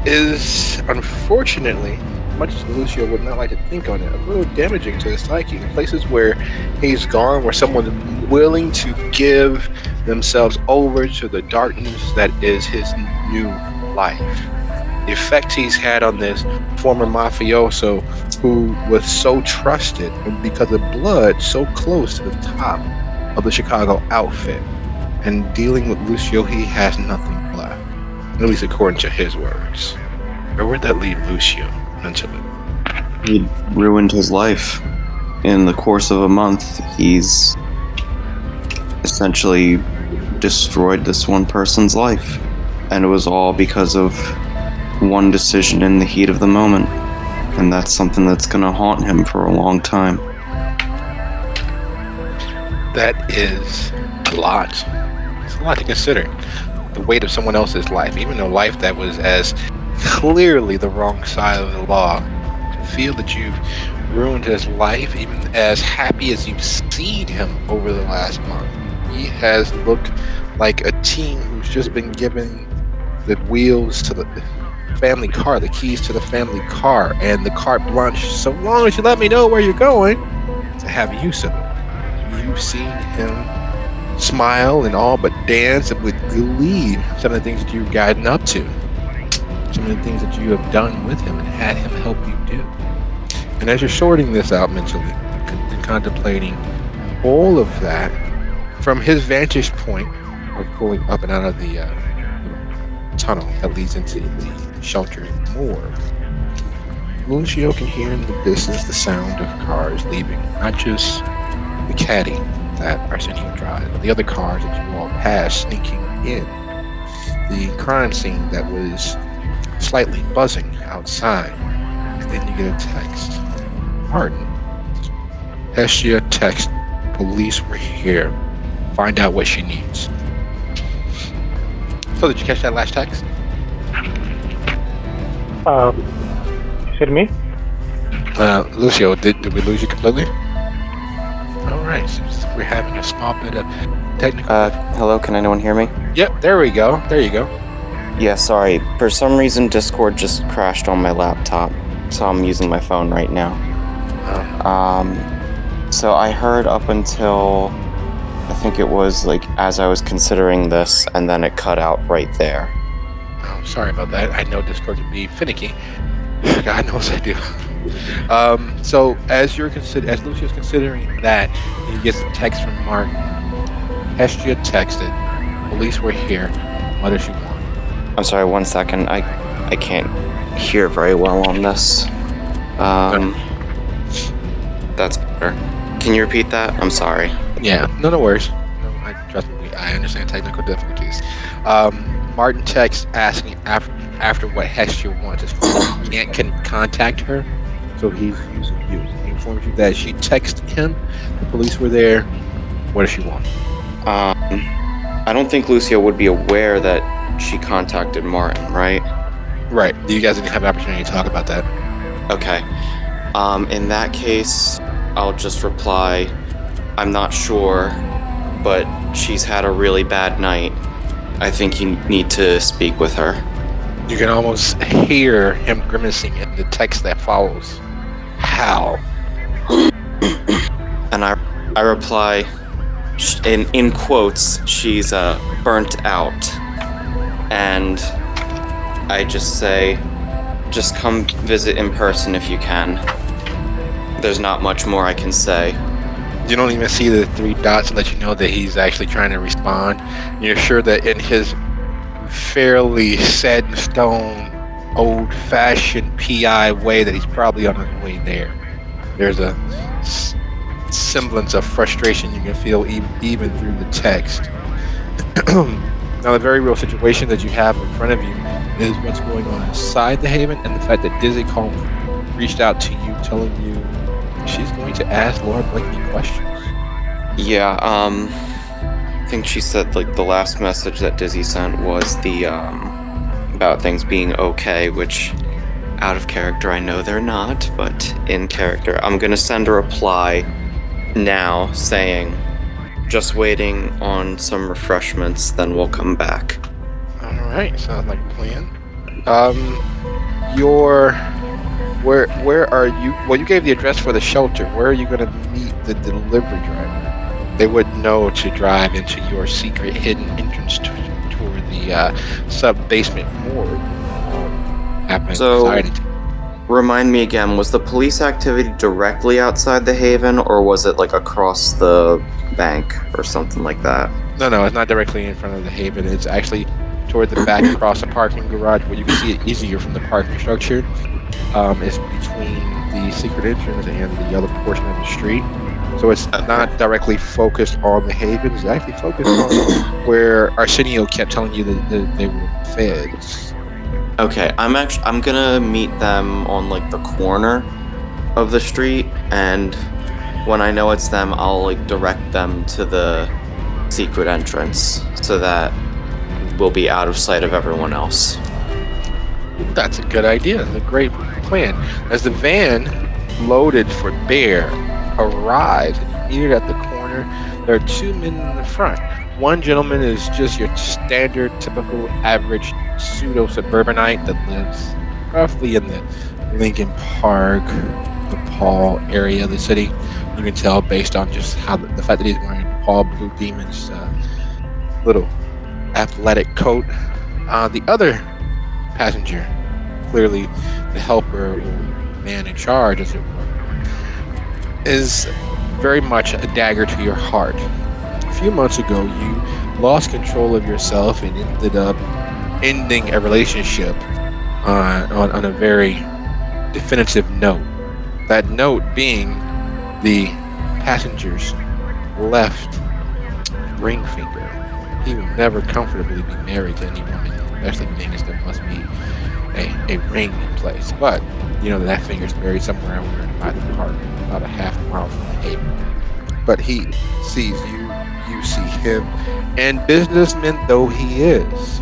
is unfortunately much as Lucio would not like to think on it, a little damaging to his psyche. The places where he's gone, where someone's willing to give themselves over to the darkness that is his new life. The effect he's had on this former mafioso who was so trusted and because of blood so close to the top of the Chicago outfit. And dealing with Lucio, he has nothing left, at least according to his words. Where would that leave Lucio mentally? He ruined his life. In the course of a month, he's essentially destroyed this one person's life. And it was all because of one decision in the heat of the moment. And that's something that's going to haunt him for a long time. That is a lot. It's a lot to consider. The weight of someone else's life, even a life that was as clearly the wrong side of the law. To feel that you've ruined his life, even as happy as you've seen him over the last month. He has looked like a teen who's just been given the wheels to the family car, the keys to the family car, and the carte blanche, so long as you let me know where you're going, to have use of it. You've seen him smile and all but dance with glee some of the things that you've gotten up to, some of the things that you have done with him and had him help you do. And as you're sorting this out mentally and contemplating all of that from his vantage point of pulling up and out of the tunnel that leads into the shelter morgue, Lucio can hear in the distance the sound of cars leaving, not just the caddy that Arsenio drives, but the other cars that you all pass sneaking in. The crime scene that was slightly buzzing outside. And then you get a text. Martin, Hestia text, police were here. Find out what she needs. So did you catch that last text? Is it me? Lucio, did we lose you completely? Alright, so we're having a small bit of technical... Hello, can anyone hear me? Yep, there we go. There you go. Yeah, sorry. For some reason, Discord just crashed on my laptop, so I'm using my phone right now. So I heard up until, I think it was like as I was considering this, and then it cut out right there. Oh, sorry about that. I know Discord can be finicky. God knows I do. So as Lucio's considering that, he gets a text from Martin. Hestia texted, police were here. What does she want? I'm sorry, 1 second. I can't hear very well on this. That's better. Can you repeat that? I'm sorry. Yeah, no worries. No, trust me, I understand technical difficulties. Martin texts asking after what Hestia wants. He can't contact her, so he's using you. He informs you that she texted him. The police were there. What does she want? I don't think Lucio would be aware that she contacted Martin, right? Right. You guys didn't have an opportunity to talk about that. Okay. In that case, I'll just reply, I'm not sure, but she's had a really bad night. I think you need to speak with her. You can almost hear him grimacing in the text that follows. How? And I reply, in quotes, she's burnt out. And I just say, just come visit in person if you can. There's not much more I can say. You don't even see the 3 dots to let you know that he's actually trying to respond. You're sure that in his fairly set in stone, old-fashioned PI way that he's probably on his way there. There's a semblance of frustration you can feel even through the text. Now, the very real situation that you have in front of you is what's going on inside the Haven, and the fact that Dizzy Combs reached out to you, telling you she's going to ask Laura Blakeney questions. Yeah, I think she said like the last message that Dizzy sent was the about things being okay, which out of character I know they're not, but in character I'm gonna send a reply now saying just waiting on some refreshments, then we'll come back. Alright, sounds like a plan. Your Where are you? Well, you gave the address for the shelter. Where are you going to meet the delivery driver? They wouldn't know to drive into your secret hidden entrance toward the sub-basement morgue. So, remind me again, was the police activity directly outside the Haven, or was it like across the bank or something like that? No, it's not directly in front of the Haven. It's actually toward the back across the parking garage where you can see it easier from the parking structure. It's between the secret entrance and the other portion of the street. So it's not directly focused on the Haven. It's actually focused on where Arsenio kept telling you that they were feds. Okay, I'm gonna meet them on like the corner of the street, and when I know it's them, I'll like direct them to the secret entrance so that we'll be out of sight of everyone else. That's a good idea. A great plan. As the van loaded for Bear arrives and you meet it at the corner, there are two men in the front. One gentleman is just your standard, typical, average pseudo-suburbanite that lives roughly in the Lincoln Park, DePaul area of the city. You can tell based on just how the fact that he's wearing DePaul Blue Demons little athletic coat. The other passenger, clearly the helper or man in charge, as it were, is very much a dagger to your heart. A few months ago, you lost control of yourself and ended up ending a relationship on a very definitive note. That note being the passenger's left ring finger. He will never comfortably be married to any woman, especially being as there must be a ring in place. But you know that finger's buried somewhere over by the park, about a half mile from the Haven. But he sees you, you see him, and businessman though he is,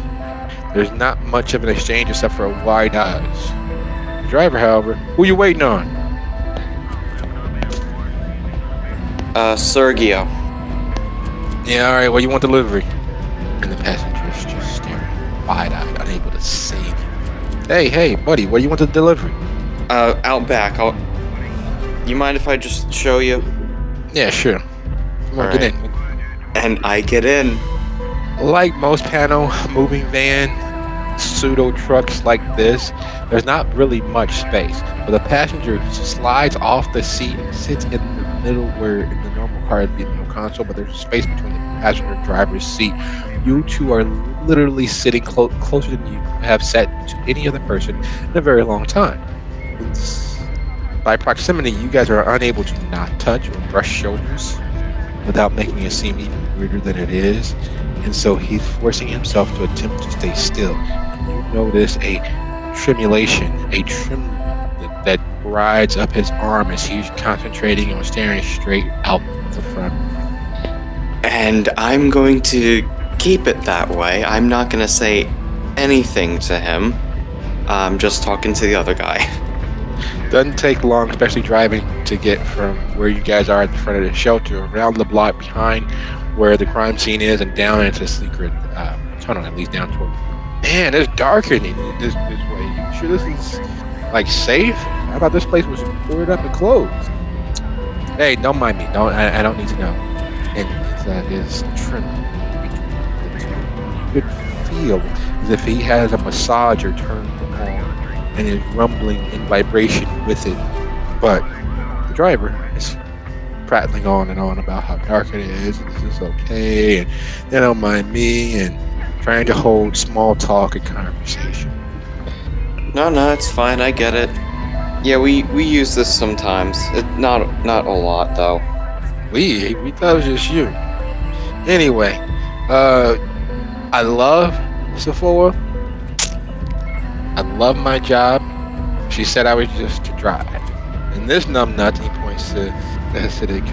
there's not much of an exchange except for wide eyes. The driver, however, who you waiting on? Sergio. Yeah, alright, well, you want delivery? And the passenger's just staring, wide-eyed, unable to say anything. Hey, buddy, what do you want the delivery? Out back. You mind if I just show you? Yeah, sure. Come on, get in. And I get in. Like most panel moving van pseudo trucks like this, there's not really much space. But the passenger slides off the seat and sits in the middle where in the normal car it'd be no console, but there's space between the passenger and driver's seat. You two are literally sitting closer than you have sat to any other person in a very long time. By proximity, you guys are unable to not touch or brush shoulders without making it seem even weirder than it is. And so he's forcing himself to attempt to stay still. And you notice a tremulation, a tremor that rides up his arm as he's concentrating on staring straight out the front. And I'm going to keep it that way. I'm not going to say anything to him. I'm just talking to the other guy. Doesn't take long, especially driving, to get from where you guys are at the front of the shelter around the block behind where the crime scene is and down into the secret tunnel, at least down toward. Man, it's dark in this way. You sure this is like safe? How about this place was boarded up and closed? Hey, don't mind me. I don't need to know. And his trim between the two. You could feel as if he has a massager turned on and is rumbling in vibration with it. But the driver is prattling on and on about how dark it is, and this is okay, and they don't mind me, and trying to hold small talk and conversation. No, it's fine. I get it. Yeah, we use this sometimes. Not a lot though. We thought it was just you. Anyway, I love Sephora. I love my job. She said I was just to drive. And this numbnut, he points to the Hasidic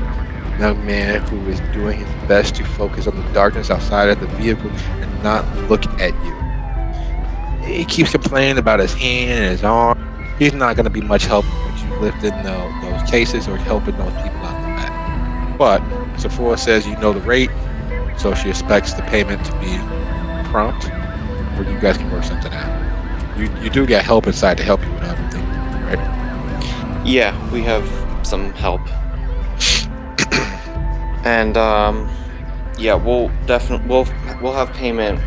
young man who is doing his best to focus on the darkness outside of the vehicle and not look at you. He keeps complaining about his hand and his arm. He's not going to be much help with you lifting those cases or helping those people out the back. But Sephora says you know the rate, so she expects the payment to be prompt, or you guys can work something out. You do get help inside to help you with everything, right? Yeah, we have some help. And yeah, we'll have payment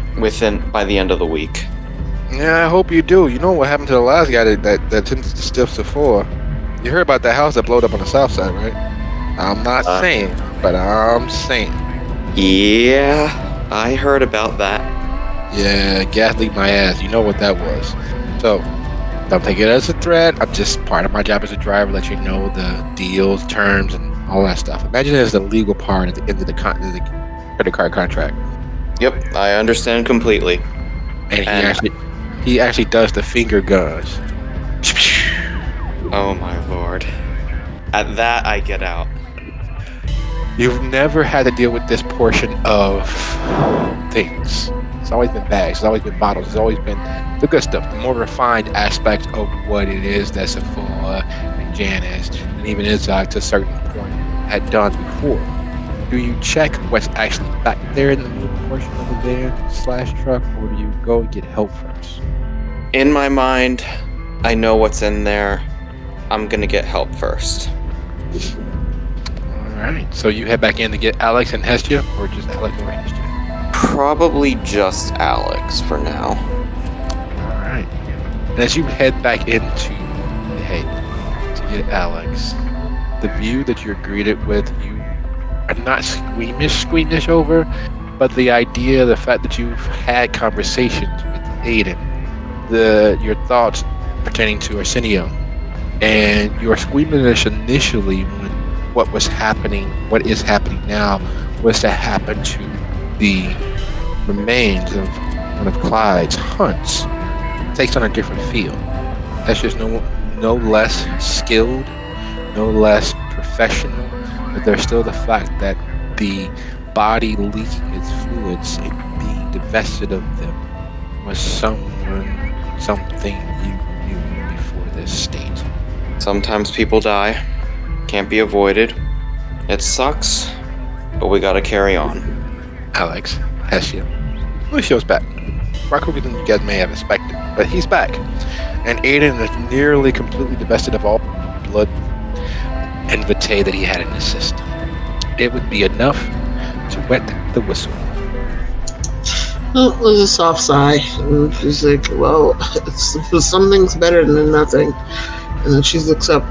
by the end of the week. Yeah, I hope you do. You know what happened to the last guy that attempted to steal Sephora? You heard about that house that blowed up on the south side, right? I'm not saying, but I'm saying. Yeah, I heard about that. Yeah, gas leaked my ass. You know what that was. So, don't take it as a threat. I'm just part of my job as a driver, let you know the deals, terms, and all that stuff. Imagine it as the legal part at the end of the credit card contract. Yep, I understand completely. And he actually does the finger guns. Oh my lord. At that, I get out. You've never had to deal with this portion of things. It's always been bags, it's always been bottles, it's always been the good stuff, the more refined aspect of what it is that Sephora and Janice and even Izak to a certain point had done before. Do you check what's actually back there in the middle portion of the van/truck, or do you go and get help first? In my mind, I know what's in there. I'm gonna get help first. Alright, so you head back in to get Alex and Hestia, or just Alex or Hestia? Probably just Alex for now. Alright. And as you head back into the hay to get Alex, the view that you're greeted with, you are not squeamish over, but the idea, the fact that you've had conversations with Aden, your thoughts pertaining to Arsenio, and your squeamish initially when what is happening now was to happen to the remains of one of Clyde's hunts, takes on a different feel. That's just no less skilled, no less professional, but there's still the fact that the body leaking its fluids and being divested of them was something you knew before this state. Sometimes people die. Can't be avoided. It sucks, but we gotta carry on. Alex, Hestia, Lucio's back. Far quicker than you guys may have expected, but he's back. And Aden is nearly completely divested of all blood and vitae that he had in his system. It would be enough to wet the whistle. Well, it was a soft sigh. And she's like, well, something's better than nothing. And then she looks up.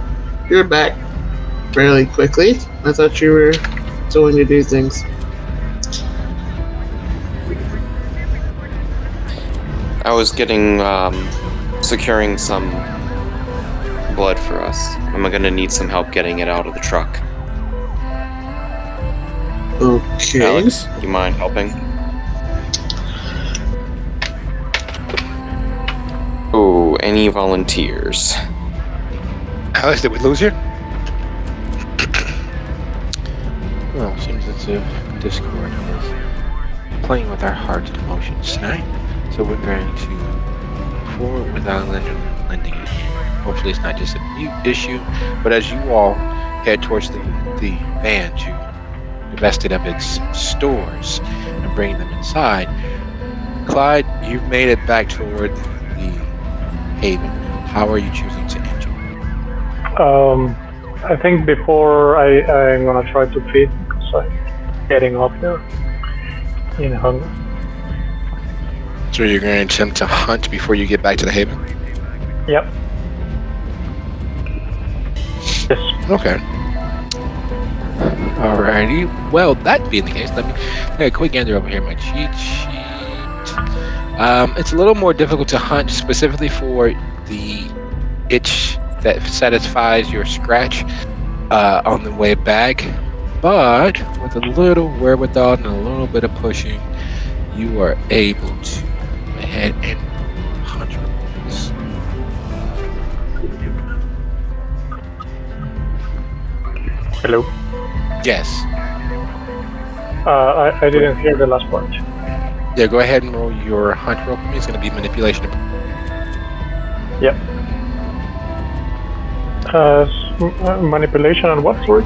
You're back fairly quickly. I thought you were going to do things. I was securing some blood for us. I'm gonna need some help getting it out of the truck. Okay. Alex, do you mind helping? Ooh, any volunteers? Alex, did we lose you? Well, seems as if Discord was playing with our hearts and emotions tonight. So we're going to move forward without lending it in. Hopefully it's not just a mute issue, but as you all head towards the van to divest it of its stores and bring them inside, Clyde, you've made it back toward the haven. How are you choosing to enter? I think before I'm gonna try to feed because I'm getting up here in hunger. So you're going to attempt to hunt before you get back to the haven? Yep. Yes. Okay. Alrighty. Well, that being the case, let me take a quick gander over here at my cheat sheet. It's a little more difficult to hunt specifically for the itch that satisfies your scratch on the way back, but with a little wherewithal and a little bit of pushing, you are able to go ahead and hunt this. Hello. Yes. I didn't hear the last part. Yeah, go ahead and roll your hunt roll for me. It's going to be manipulation. Yep. Manipulation and what, sorry?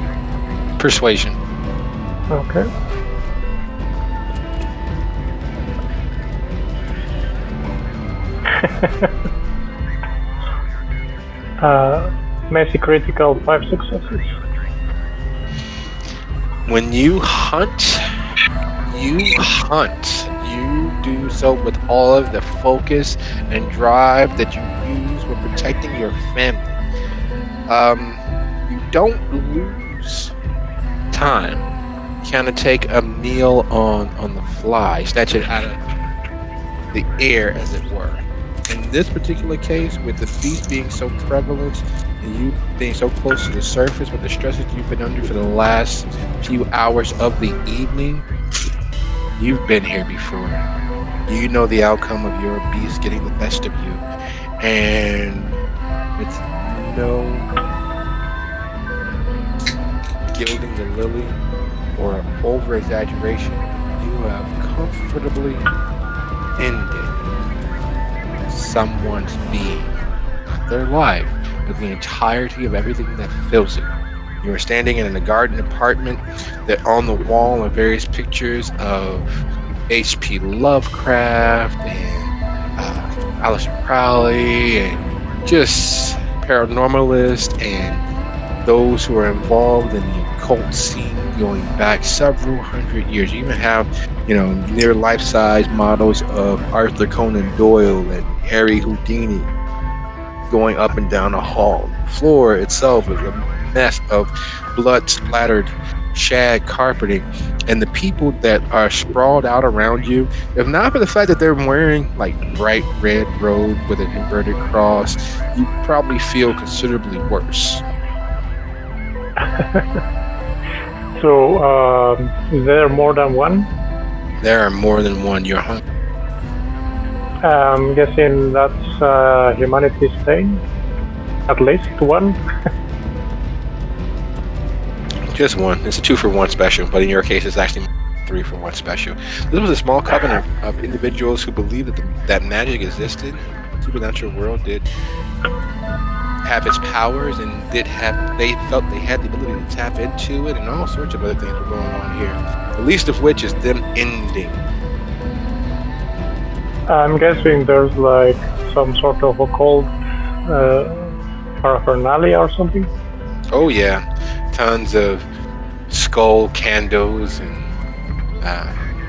Persuasion. Okay. Messy critical, 5 successes. When you hunt, you do so with all of the focus and drive that you use when protecting your family. You don't lose time. You kind of take a meal on the fly, snatch it out of the air, as it were. In this particular case, with the beast being so prevalent and you being so close to the surface with the stresses you've been under for the last few hours of the evening, you've been here before. You know the outcome of your beast getting the best of you. And it's no gilding the lily or over-exaggeration. You have comfortably ended someone's being, not their life, but the entirety of everything that fills it. You are standing in a garden apartment that on the wall are various pictures of H.P. Lovecraft and Aleister Crowley and just paranormalists and those who are involved in the occult scene going back several hundred years. You even have, near life-size models of Arthur Conan Doyle and Harry Houdini going up and down a hall. The floor itself is a mess of blood-splattered shag carpeting, and the people that are sprawled out around you, if not for the fact that they're wearing like bright red robe with an inverted cross, you probably feel considerably worse. So, is there more than one? There are more than one. You're hungry. I'm guessing that's humanity's thing. At least one. Just one. It's a 2-for-1 special, but in your case, it's actually 3-for-1 special. This was a small coven of individuals who believed that magic existed. The supernatural world did have its powers, and they felt they had the ability to tap into it, and all sorts of other things were going on here. The least of which is them ending. I'm guessing there's like some sort of occult paraphernalia or something. Oh yeah, tons of skull candles and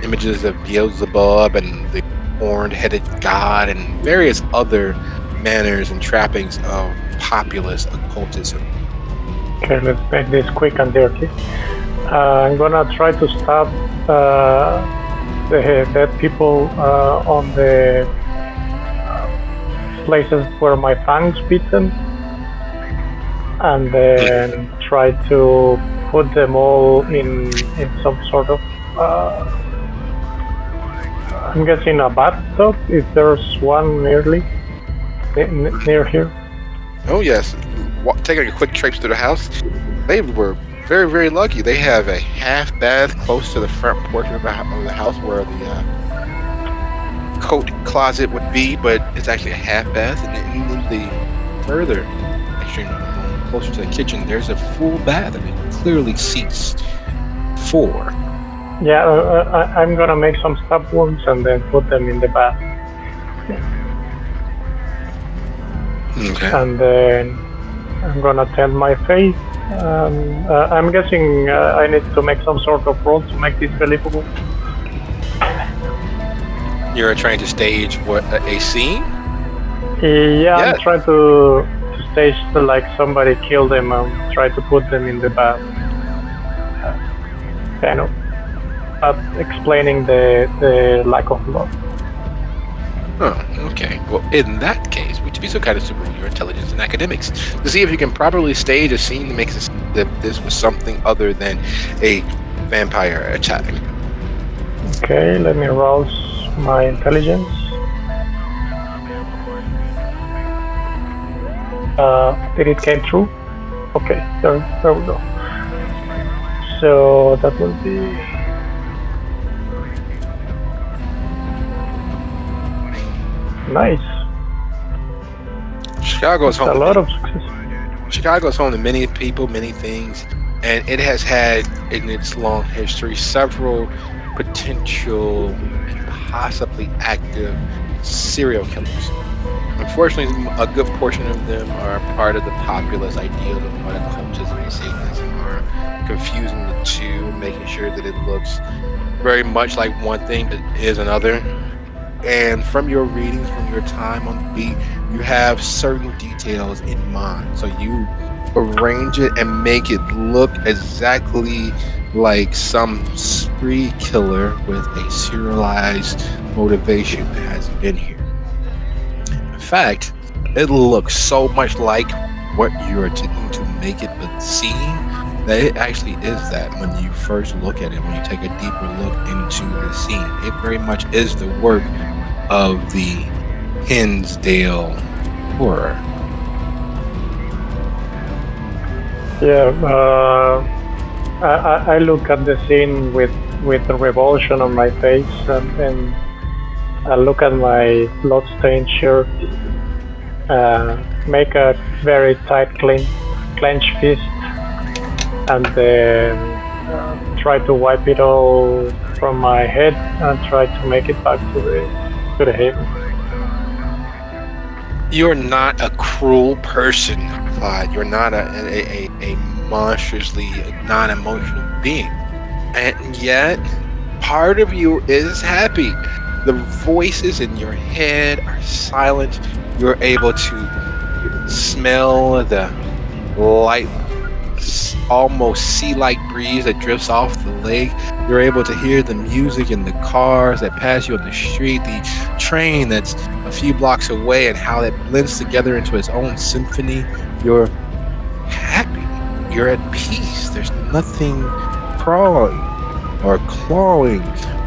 images of Beelzebub and the horned-headed god and various other manners and trappings of populist occultism. Okay, let's make this quick and dirty. I'm gonna try to stop the dead people on the places where my fangs beat them, and then try to put them all in some sort of I'm guessing a bathtub, if there's one near here. Oh yes, taking a quick traipse through the house. They were very, very lucky. They have a half bath close to the front portion of the house where the coat closet would be, but it's actually a half bath. And in the further extreme of the home, closer to the kitchen, there's a full bath, and it clearly seats 4. Yeah, I'm gonna make some stab wounds and then put them in the bath. Okay. And then I'm gonna tend my fate. I'm guessing I need to make some sort of roll to make this believable. You're trying to stage what, a scene? Yeah, I'm trying to stage like somebody killed them and try to put them in the bath. Kind of explaining the lack of love. Oh, okay. Well, in that case, would you be so kind as to roll your intelligence and academics to see if you can properly stage a scene that makes that this was something other than a vampire attack? Okay, let me roll my intelligence. Did it came true? Okay, there we go. So that will be nice. Chicago's home. A lot of success. Chicago's home to many people, many things, and it has had in its long history several potential and possibly active serial killers. Unfortunately, a good portion of them are part of the populace ideal of what occultism and Satanism are, confusing the two, making sure that it looks very much like one thing but is another. And from your readings, from your time on the beat, you have certain details in mind. So you arrange it and make it look exactly like some spree killer with a serialized motivation that has been here. In fact, it looks so much like what you're attempting to make it seem that it actually is that when you first look at it, when you take a deeper look into the scene. It very much is the work of the Hinsdale horror. Yeah, I look at the scene with the revulsion on my face, and I look at my bloodstained shirt, make a very tight clenched fist, and then try to wipe it all from my head and try to make it back to the haven. You're not a cruel person, Clyde. You're not a monstrously non-emotional being. And yet, part of you is happy. The voices in your head are silent. You're able to smell the light, almost sea-like breeze that drifts off the lake. You're able to hear the music in the cars that pass you on the street, the train that's a few blocks away, and how that blends together into its own symphony. You're happy. You're at peace. There's nothing crawling or clawing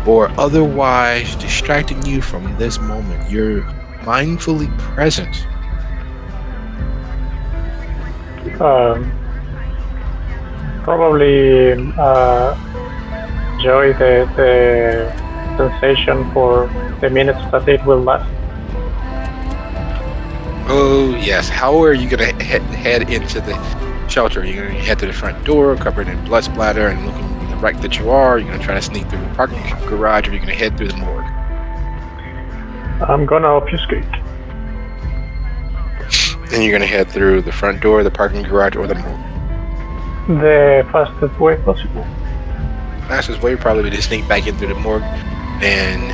or otherwise distracting you from this moment. You're mindfully present. Probably enjoy the sensation for the minutes that it will last. Oh yes. How are you gonna head into the shelter? Are you gonna head to the front door, covered in blood splatter and looking the wreck that you are? Are you gonna try to sneak through the parking garage, or are you gonna head through the morgue? I'm gonna obfuscate. And you're gonna head through the front door, the parking garage, or the morgue? The fastest way possible. Fastest way would probably be to sneak back in through the morgue and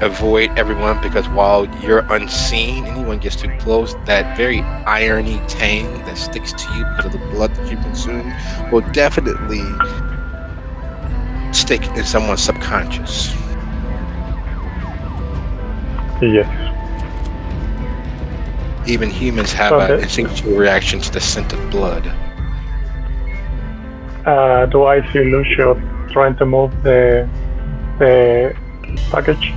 avoid everyone, because while you're unseen, anyone gets too close, that very irony tang that sticks to you because of the blood that you consume will definitely stick in someone's subconscious. Yes. Even humans have an instinctual reaction to the scent of blood. Do I see Lucio trying to move the package?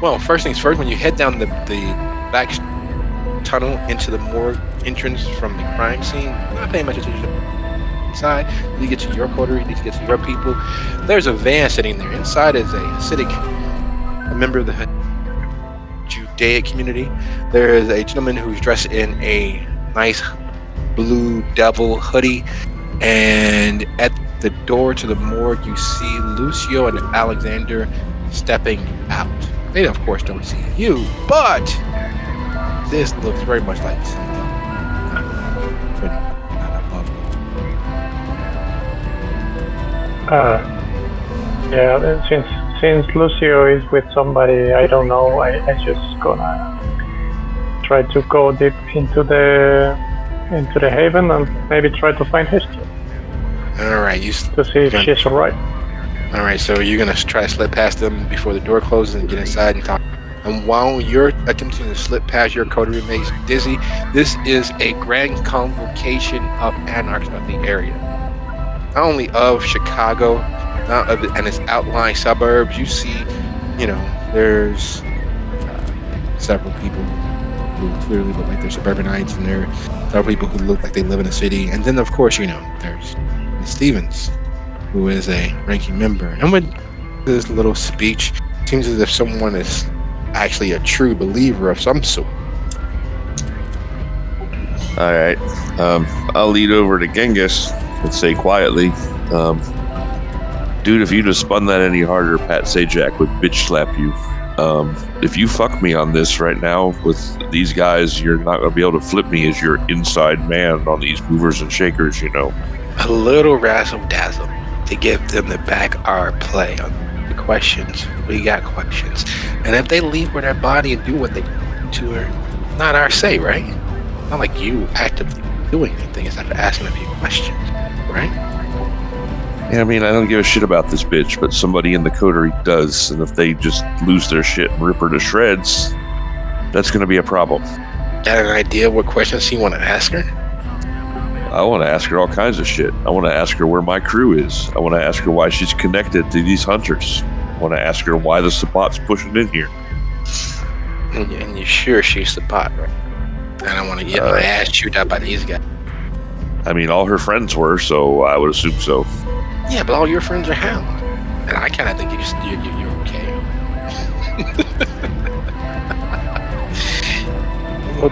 Well, first things first, when you head down the back tunnel into the morgue entrance from the crime scene, not paying much attention inside. You get to your coterie, you need to get to your people. There's a van sitting there. Inside is a Hasidic, a member of the Judaic community. There is a gentleman who's dressed in a nice blue devil hoodie, and at the door to the morgue you see Lucio and Alexander stepping out. They of course don't see you, but this looks very much like something not above you. Yeah, since Lucio is with somebody I don't know, I just gonna try to go deep into the haven and maybe try to find Hestia. Alright, to see if she's alright. Alright, so you're gonna try to slip past them before the door closes and get inside and talk. And while you're attempting to slip past your coterie mates, Dizzy, this is a grand convocation of Anarchs of the area. Not only of Chicago, not of and its outlying suburbs. You see, there's several people who clearly look like they're suburbanites, and there are several people who look like they live in a city. And then, of course, there's Stevens, who is a ranking member. And with this little speech, it seems as if someone is actually a true believer of some sort. All right. I'll lead over to Genghis and say quietly, dude, if you'd have spun that any harder, Pat Sajak would bitch slap you. If you fuck me on this right now with these guys, you're not going to be able to flip me as your inside man on these movers and shakers, you know. A little razzle-dazzle to give them to back our play on the questions. We got questions. And if they leave with their body and do what they do to her, not our say, right? Not like you actively doing anything except for asking a few questions, right? Yeah, I mean, I don't give a shit about this bitch, but somebody in the coterie does, and if they just lose their shit and rip her to shreds, that's going to be a problem. Got an idea what questions you want to ask her? I want to ask her all kinds of shit. I want to ask her where my crew is. I want to ask her why she's connected to these hunters. I want to ask her why the Sabat's pushing in here. And you're sure she's the bot, right? I don't want to get my ass chewed out by these guys. I mean, all her friends were, so I would assume so. Yeah, but all your friends are hounds. And I kind of think you're okay.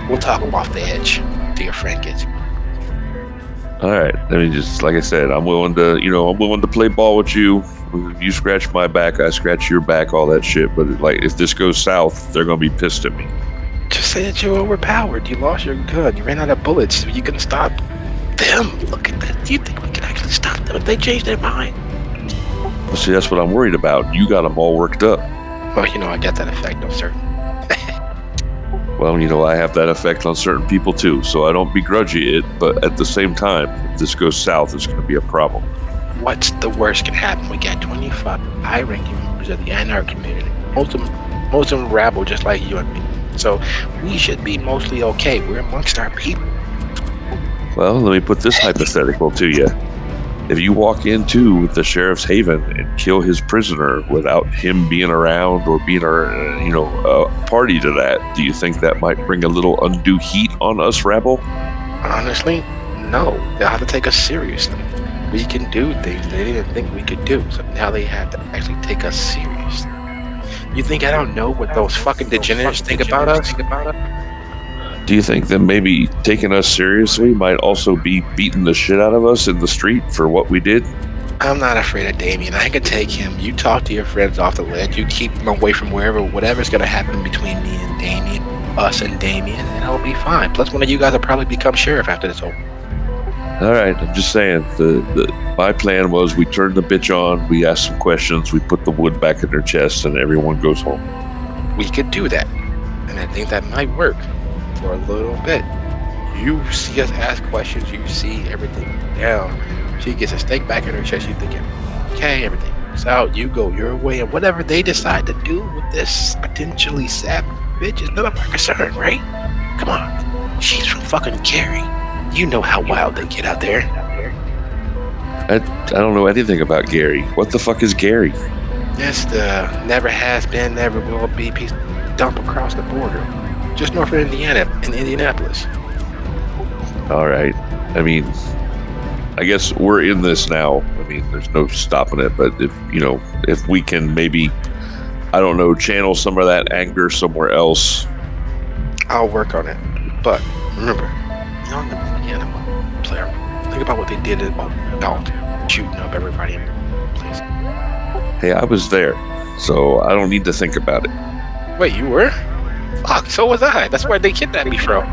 we'll talk them off the edge till your friend gets you. All right. I mean, just like I said, I'm willing to play ball with you. You scratch my back, I scratch your back, all that shit. But like, if this goes south, they're going to be pissed at me. Just say that you're overpowered. You lost your gun. You ran out of bullets. So you can stop them. Look at that. Do you think we can actually stop them if they change their mind? Well, see, that's what I'm worried about. You got them all worked up. Well, I got that effect on certain. Well, I have that effect on certain people too, so I don't begrudge you it, but at the same time, if this goes south, it's going to be a problem. What's the worst can happen? We got 25 high-ranking members of the Anarch community. Most of them rabble just like you and me. So we should be mostly okay. We're amongst our people. Well, let me put this hypothetical to you. If you walk into the sheriff's haven and kill his prisoner without him being around or being a party to that, do you think that might bring a little undue heat on us rabble? Honestly, no. They'll have to take us seriously. We can do things they didn't think we could do, so now they have to actually take us seriously. You think I don't know what those fucking degenerates think about us? Do you think that maybe taking us seriously might also be beating the shit out of us in the street for what we did? I'm not afraid of Damien. I can take him. You talk to your friends off the ledge. You keep them away from whatever's going to happen between me and Damien, us and Damien, and it'll be fine. Plus, one of you guys will probably become sheriff after this over. All right, I'm just saying. My plan was we turn the bitch on, we ask some questions, we put the wood back in her chest, and everyone goes home. We could do that, and I think that might work. For a little bit. You see us ask questions, you see everything down. She gets a stake back in her chest, you thinking, okay, everything's out, you go your way, and whatever they decide to do with this potentially savage bitch is none of our concern, right? Come on. She's from fucking Gary. You know how wild they get out there. I don't know anything about Gary. What the fuck is Gary? It's the never has been, never will be piece of dump across the border. Just north of Indiana, in Indianapolis. All right. I mean, I guess we're in this now. I mean, there's no stopping it. But if we can maybe, I don't know, channel some of that anger somewhere else. I'll work on it. But remember, you're on the Indiana player. Think about what they did about shooting up everybody in the place. Hey, I was there, so I don't need to think about it. Wait, you were? Fuck, so was I. That's where they kidnapped me from.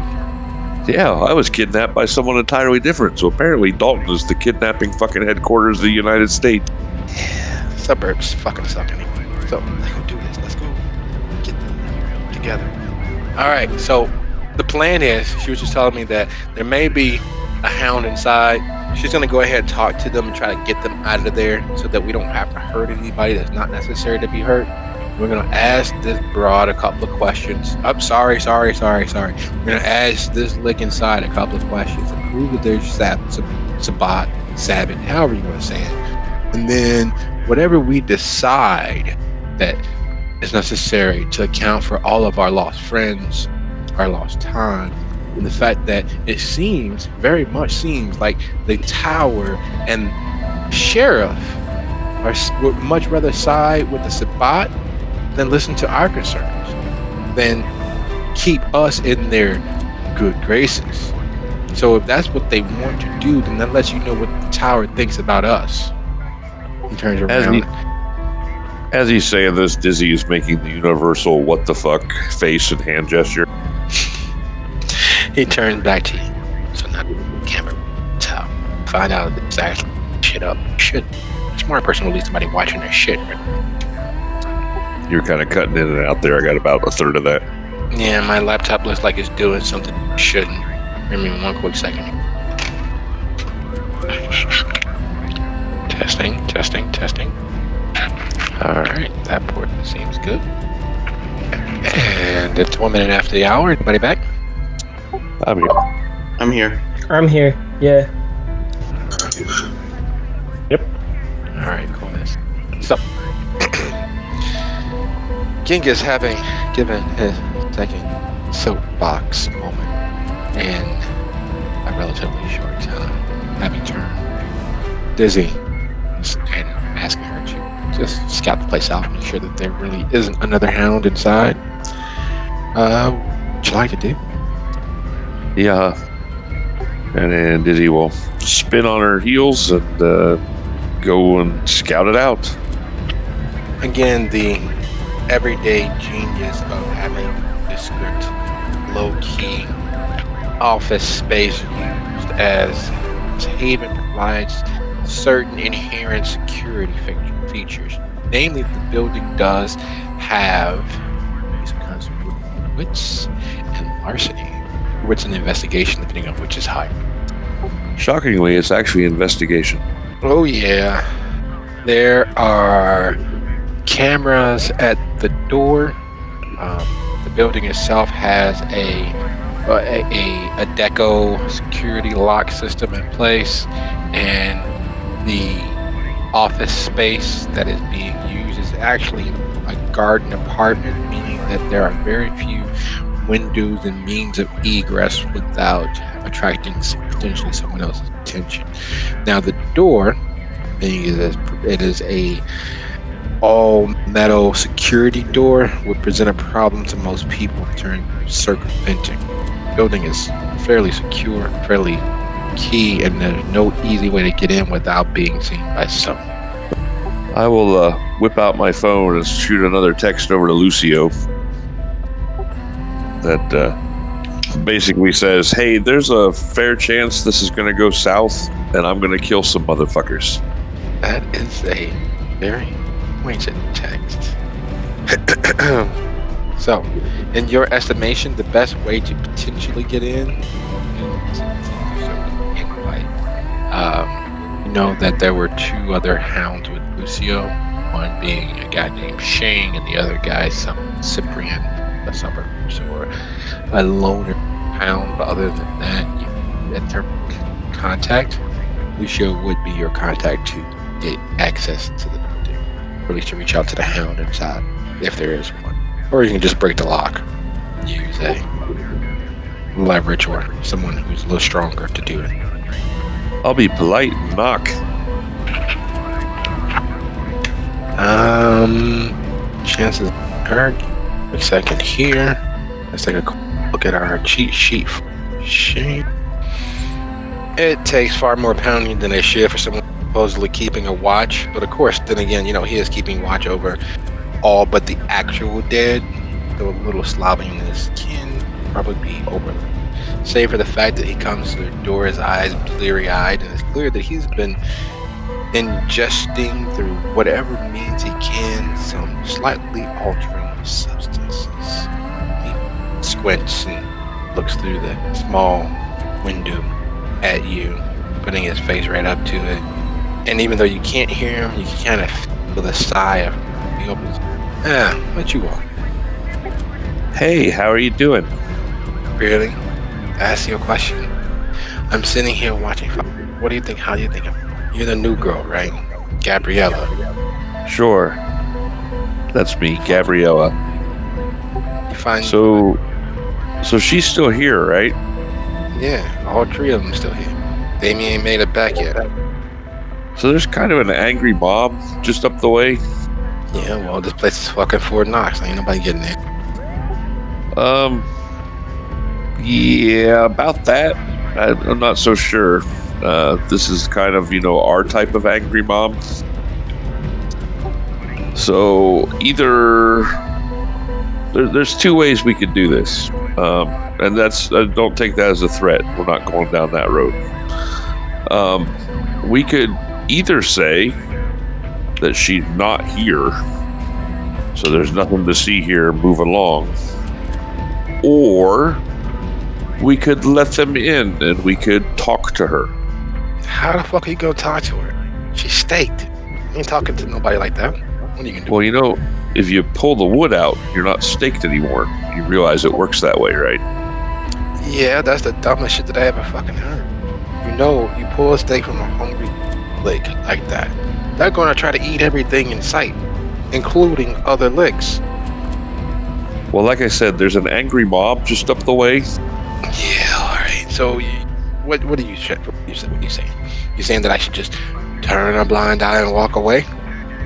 Yeah, I was kidnapped by someone entirely different. So apparently Dalton is the kidnapping fucking headquarters of the United States. Yeah, suburbs fucking suck anyway. So let's go do this. Let's go get them together. Alright, so the plan is, she was just telling me that there may be a hound inside. She's going to go ahead and talk to them and try to get them out of there so that we don't have to hurt anybody that's not necessary to be hurt. We're going to ask this broad a couple of questions. I'm sorry. We're going to ask this lick inside a couple of questions and prove that there's Sabat, Sabbath, however you want to say it. And then whatever we decide that is necessary to account for all of our lost friends, our lost time, and the fact that it very much seems like the tower and sheriff would much rather side with the Sabat than listen to our concerns, than keep us in their good graces. So if that's what they want to do, then that lets you know what the tower thinks about us. He turns around. As he's saying this, Dizzy is making the universal "what the fuck" face and hand gesture. He turns back to you. So now camera tell. Find out exactly shit up. Shit. Smart person will leave somebody watching their shit. Right? You're kind of cutting in and out there. I got about a third of that. Yeah, my laptop looks like it's doing something it shouldn't. Give me one quick second. Testing. Alright, that port seems good. And it's 1 minute after the hour. Anybody back? I'm here. I'm here. I'm here. Yeah. Yep. Alright, cool. So, Genghis having given his second soapbox moment in a relatively short time, having turned Dizzy and asking her to just scout the place out, make sure that there really isn't another hound inside. What would you like to do? Yeah. And then Dizzy will spin on her heels and go and scout it out. Again, the everyday genius of having this script low-key office space used as Haven provides certain inherent security features. Namely, the building does have these kinds of wits and larceny. Wits and investigation, depending on which is higher. Shockingly, it's actually investigation. Oh yeah. There are cameras at the door. The building itself has a deco security lock system in place, and the office space that is being used is actually a garden apartment, meaning that there are very few windows and means of egress without attracting potentially someone else's attention. Now the door, it is a all metal security door, would present a problem to most people in terms of circumventing. The building is fairly secure, fairly key, and there's no easy way to get in without being seen by someone. I will whip out my phone and shoot another text over to Lucio that basically says, hey, there's a fair chance this is going to go south, and I'm going to kill some motherfuckers. That is a very pointed text. So, in your estimation, the best way to potentially get in is invite. You know that there were two other hounds with Lucio, one being a guy named Shane, and the other guy, some Cyprian, a suburbs, or a loner hound. But other than that, in terms of contact, Lucio would be your contact to get access to the building, or at least to reach out to the hound inside, if there is one. Or you can just break the lock, use a leverage or someone who's a little stronger to do it. I'll be polite and knock. Chances are, a second here. Let's take a look at our cheat sheet. It takes far more pounding than it should for someone supposedly keeping a watch. But of course, then again, he is keeping watch over all but the actual dead. So a little slobbiness can probably be overlooked. Save for the fact that he comes to the door, his eyes bleary-eyed, and it's clear that he's been ingesting through whatever means he can some slightly altering substances. He squints and looks through the small window at you, putting his face right up to it. And even though you can't hear him, you can kind of feel the sigh of he opens. What you want? Hey, how are you doing? Really? Ask you a question. I'm sitting here watching. What do you think? How do you think? You're the new girl, right? Gabriella. Sure. That's me, Gabriella. You find So she's still here, right? Yeah, all three of them still here. Damien ain't made it back yet. So there's kind of an angry mob just up the way. Yeah, well, this place is fucking Fort Knox. Ain't nobody getting in. Yeah, about that. I'm not so sure. This is kind of, our type of angry mob. So either there's two ways we could do this, and that's don't take that as a threat. We're not going down that road. We could either say that she's not here, so there's nothing to see here, move along, or we could let them in and we could talk to her. How the fuck are you gonna talk to her? She's staked. You ain't talking to nobody like that. What are you gonna do? Well, you know, if you pull the wood out, you're not staked anymore. You realize it works that way, right? Yeah, that's the dumbest shit that I ever fucking heard. You know, you pull a steak from a hungry lick like that, they're gonna try to eat everything in sight, including other licks. Well, like I said, there's an angry mob just up the way. Yeah, alright. So, what are you saying? You saying that I should just turn a blind eye and walk away?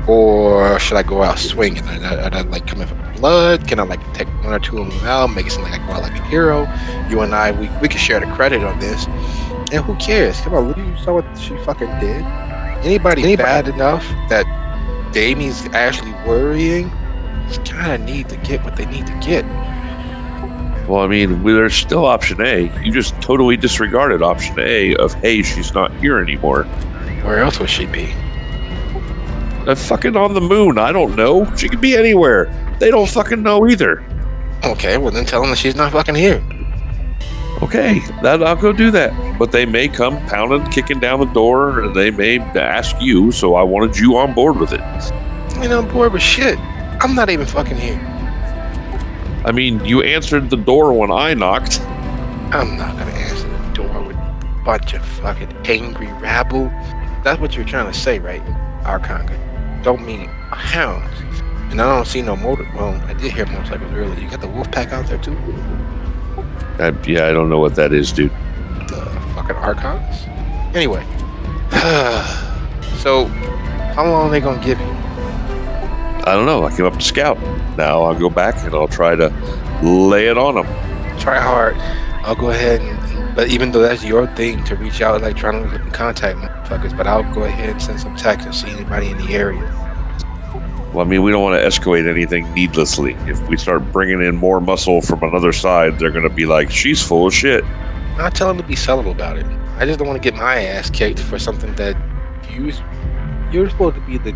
Or should I go out swinging? Are I like coming for blood? Can I like take one or two of them out, make it seem like I go out like a hero? You and I, we can share the credit on this. And who cares? Come on, you saw what she fucking did. Anybody bad enough that Damien's actually worrying, just kind of need to get what they need to get. Well, I mean, there's still option A. You just totally disregarded option A of, hey, she's not here anymore. Where else would she be? Fucking on the moon. I don't know. She could be anywhere. They don't fucking know either. Okay, well then tell them that she's not fucking here. Okay, I'll go do that. But they may come pounding, kicking down the door, and they may ask you, so I wanted you on board with it. I ain't on board with shit. I'm not even fucking here. I mean, you answered the door when I knocked. I'm not gonna answer the door with a bunch of fucking angry rabble. That's what you're trying to say, right, Archangel? Don't mean hounds. And I don't see no motor. Well, I did hear motorcycles earlier. You got the wolf pack out there too? Yeah, I don't know what that is, dude. The fucking Archons? Anyway. So, how long are they gonna give you? I don't know. I came up to scout. Now I'll go back and I'll try to lay it on them. Try hard. I'll go ahead but even though that's your thing to reach out, like trying to get in contact motherfuckers, but I'll go ahead and send some text and see anybody in the area. Well, I mean, we don't want to escalate anything needlessly. If we start bringing in more muscle from another side, they're going to be like, she's full of shit. I'll tell them to be subtle about it. I just don't want to get my ass kicked for something that you're supposed to be the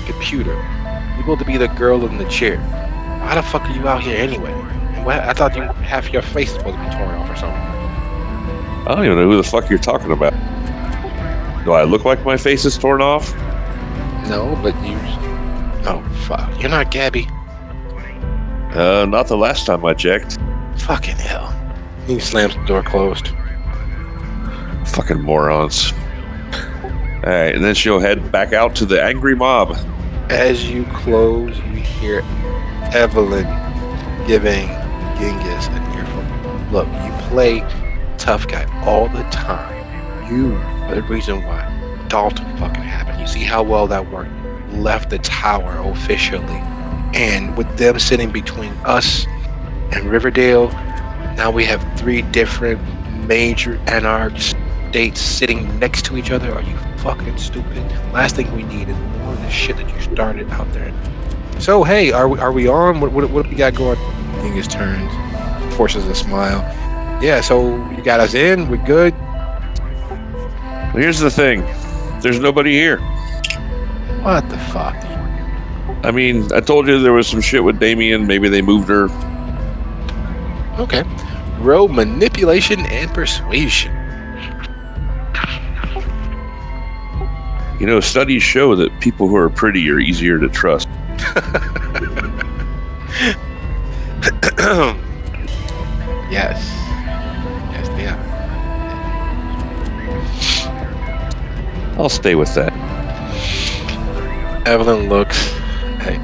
computer. You're supposed to be the girl in the chair. Why the fuck are you out here anyway? And I thought half your face is supposed to be torn off or something. I don't even know who the fuck you're talking about. Do I look like my face is torn off? No, but you... Oh, fuck. You're not Gabby. Not the last time I checked. Fucking hell. He slams the door closed. Fucking morons. Alright, and then she'll head back out to the angry mob. As you close, you hear Evelyn giving Genghis an earful. Look, you play tough guy all the time. You are the reason why Dalton fucking happened. You see how well that worked. Left the tower officially. And with them sitting between us and Riverdale, now we have 3 different major Anarchs states sitting next to each other. Are you fucking stupid? Last thing we need is more of the shit that you started out there. So hey, are we on? What we got going? Genghis turns, forces a smile. Yeah, so you got us in. We're good. Well, here's the thing. There's nobody here. What the fuck? I mean, I told you there was some shit with Damien. Maybe they moved her. Okay. Roll manipulation and persuasion. You know, studies show that people who are pretty are easier to trust. Yes. Yes, they are. I'll stay with that. Evelyn looks at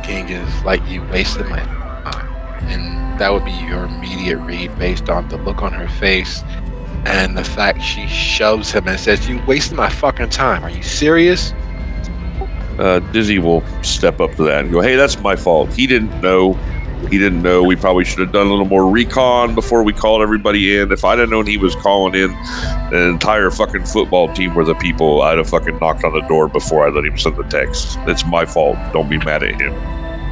Genghis like you wasted my time. And that would be your immediate read based on the look on her face and the fact she shoves him and says, you wasted my fucking time. Are you serious? Dizzy will step up to that and go, hey, that's my fault. He didn't know. He didn't know. We probably should have done a little more recon before we called everybody in. If I'd have known he was calling in an entire fucking football team worth of people, I'd have fucking knocked on the door before I let him send the text. It's my fault. Don't be mad at him.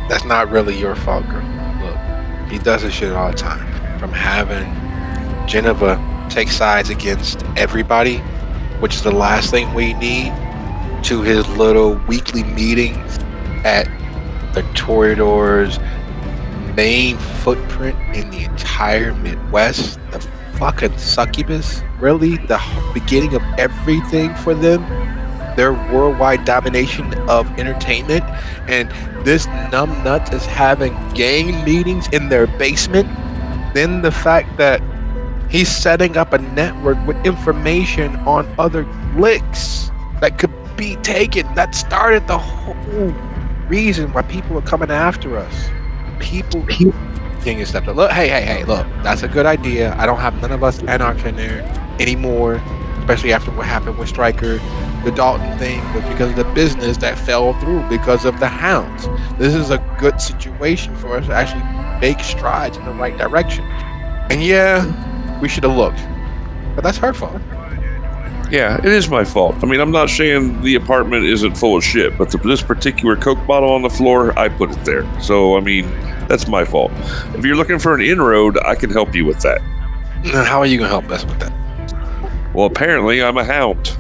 That's not really your fault, girl. Look, he does this shit all the time. From having Geneva take sides against everybody, which is the last thing we need, to his little weekly meetings at the Toreador's main footprint in the entire Midwest, the fucking succubus, really the beginning of everything for them, their worldwide domination of entertainment, and this numbnut is having gang meetings in their basement. Then the fact that he's setting up a network with information on other licks that could be taken, that started the whole reason why people are coming after us. People getting stepped up. Look, hey, look, that's a good idea. I don't have none of us Anarchs in there anymore, especially after what happened with Stryker. The Dalton thing was because of the business that fell through because of the hounds. This is a good situation for us to actually make strides in the right direction. And yeah, we should have looked, but that's her fault. Yeah, it is my fault. I mean, I'm not saying the apartment isn't full of shit, but this particular Coke bottle on the floor, I put it there. So, I mean, that's my fault. If you're looking for an inroad, I can help you with that. How are you going to help us with that? Well, apparently I'm a hound.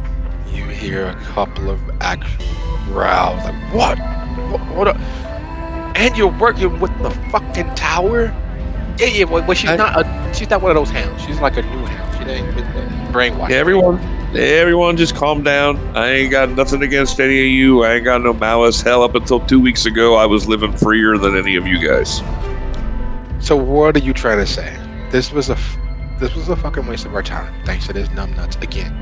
You hear a couple of actual growls, like, what? What? And you're working with the fucking tower? Yeah, well, she's not one of those hounds. She's like a new hound. She ain't been brainwashed. Everyone just calm down. I ain't got nothing against any of you. I ain't got no malice. Hell, up until 2 weeks ago, I was living freer than any of you guys. So what are you trying to say? This was a fucking waste of our time, thanks to this numbnuts again.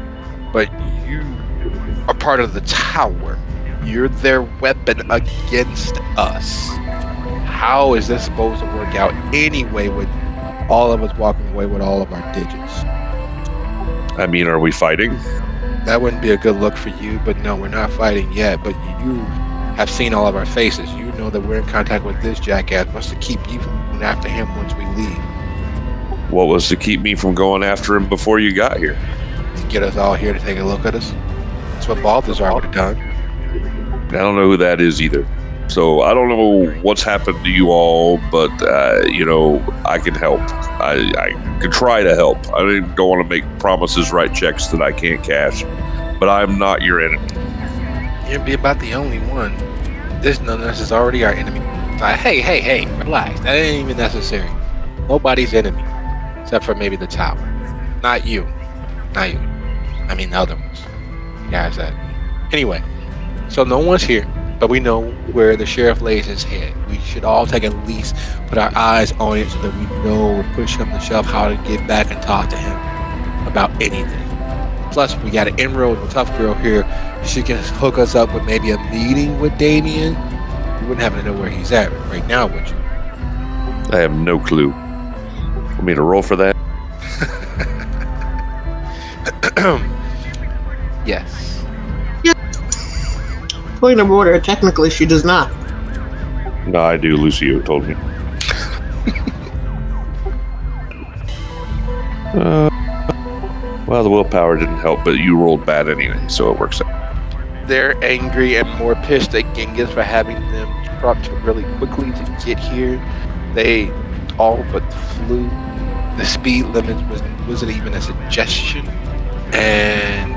But you are part of the tower. You're their weapon against us. How is this supposed to work out anyway with all of us walking away with all of our digits? I mean, are we fighting? That wouldn't be a good look for you, but no, we're not fighting yet. But you have seen all of our faces. You know that we're in contact with this jackass. What's to keep you from going after him once we leave? What was to keep me from going after him before you got here? To get us all here to take a look at us? That's what Balthazar would have done. I don't know who that is either. So I don't know what's happened to you all, but, I can help. I can try to help. I don't want to make promises, write checks that I can't cash, but I'm not your enemy. You'd be about the only one. This numbness is already our enemy. Like, hey, relax. That ain't even necessary. Nobody's enemy, except for maybe the tower. Not you. I mean the other ones. You guys that. Anyway, so no one's here. But we know where the sheriff lays his head. We should all take at least put our eyes on it so that we know and push him to shove how to get back and talk to him about anything. Plus, we got an inroad with Tough Girl here. She can hook us up with maybe a meeting with Damien. You wouldn't happen to know where he's at right now, would you? I have no clue. Want me to roll for that? Yes. Point of order, technically she does not. No, I do. Lucio told me. Well, the willpower didn't help, but you rolled bad anyway, so it works out. They're angry and more pissed at Genghis for having them brought really quickly to get here. They all but flew. The speed limit wasn't even a suggestion, and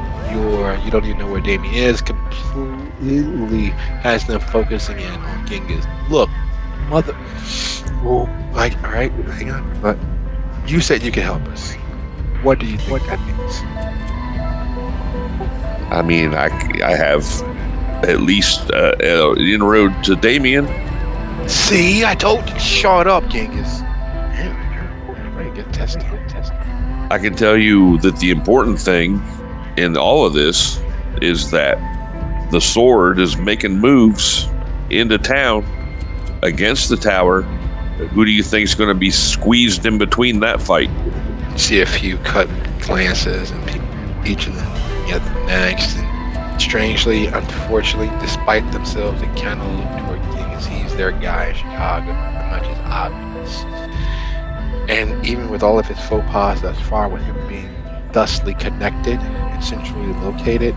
you don't even know where Damien is. Completely has them focusing in on Genghis. Look, mother. All right, hang on. But you said you could help us. What do you think that means? I mean, I have at least an inroad to Damien. See, I told you. Shut up, Genghis. Get tested. I can tell you that the important thing in all of this is that the sword is making moves into town against the tower. Who do you think is going to be squeezed in between that fight? See a few cut glances and each of them get the next. And strangely, unfortunately, despite themselves, they kind of look toward King as he's their guy in Chicago. As much as obvious. And even with all of his faux pas thus far, with him being thusly connected and centrally located,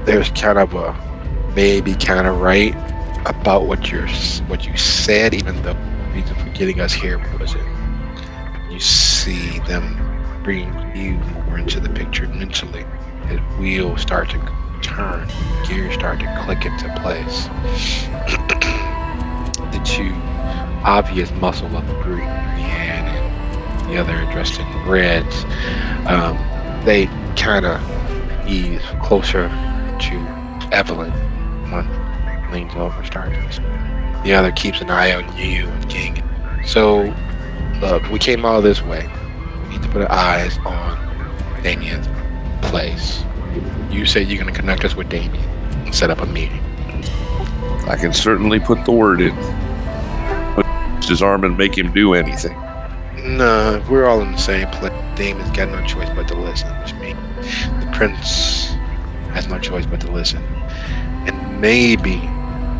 there's kind of a maybe kind of right about what you said, even though the reason for getting us here wasn't. You see them bring you more into the picture mentally. His wheels start to turn, gears start to click into place. The two obvious muscle of the group, Leanne and the other dressed in reds, they kind of ease closer to Evelyn. One leans over, starts to speak. The other keeps an eye on you and King. So, look, we came all this way. We need to put our eyes on Damien's place. You said you're going to connect us with Damien and set up a meeting. I can certainly put the word in. Put his arm and make him do anything. No, we're all in the same place. Damien's got no choice but to listen, which means the prince has no choice but to listen. And maybe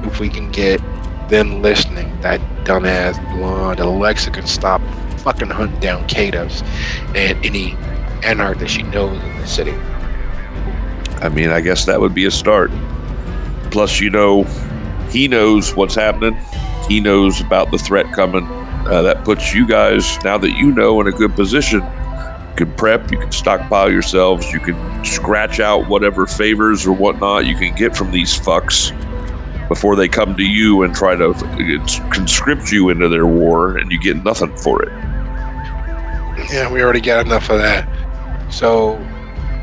if we can get them listening, that dumbass blonde Alexa can stop fucking hunting down Katos and any Anarch that she knows in the city. I mean, I guess that would be a start. Plus, he knows what's happening. He knows about the threat coming. That puts you guys, now that you know, in a good position. You can prep, you can stockpile yourselves, you can scratch out whatever favors or whatnot you can get from these fucks before they come to you and try to conscript you into their war, and you get nothing for it. Yeah, we already got enough of that. So,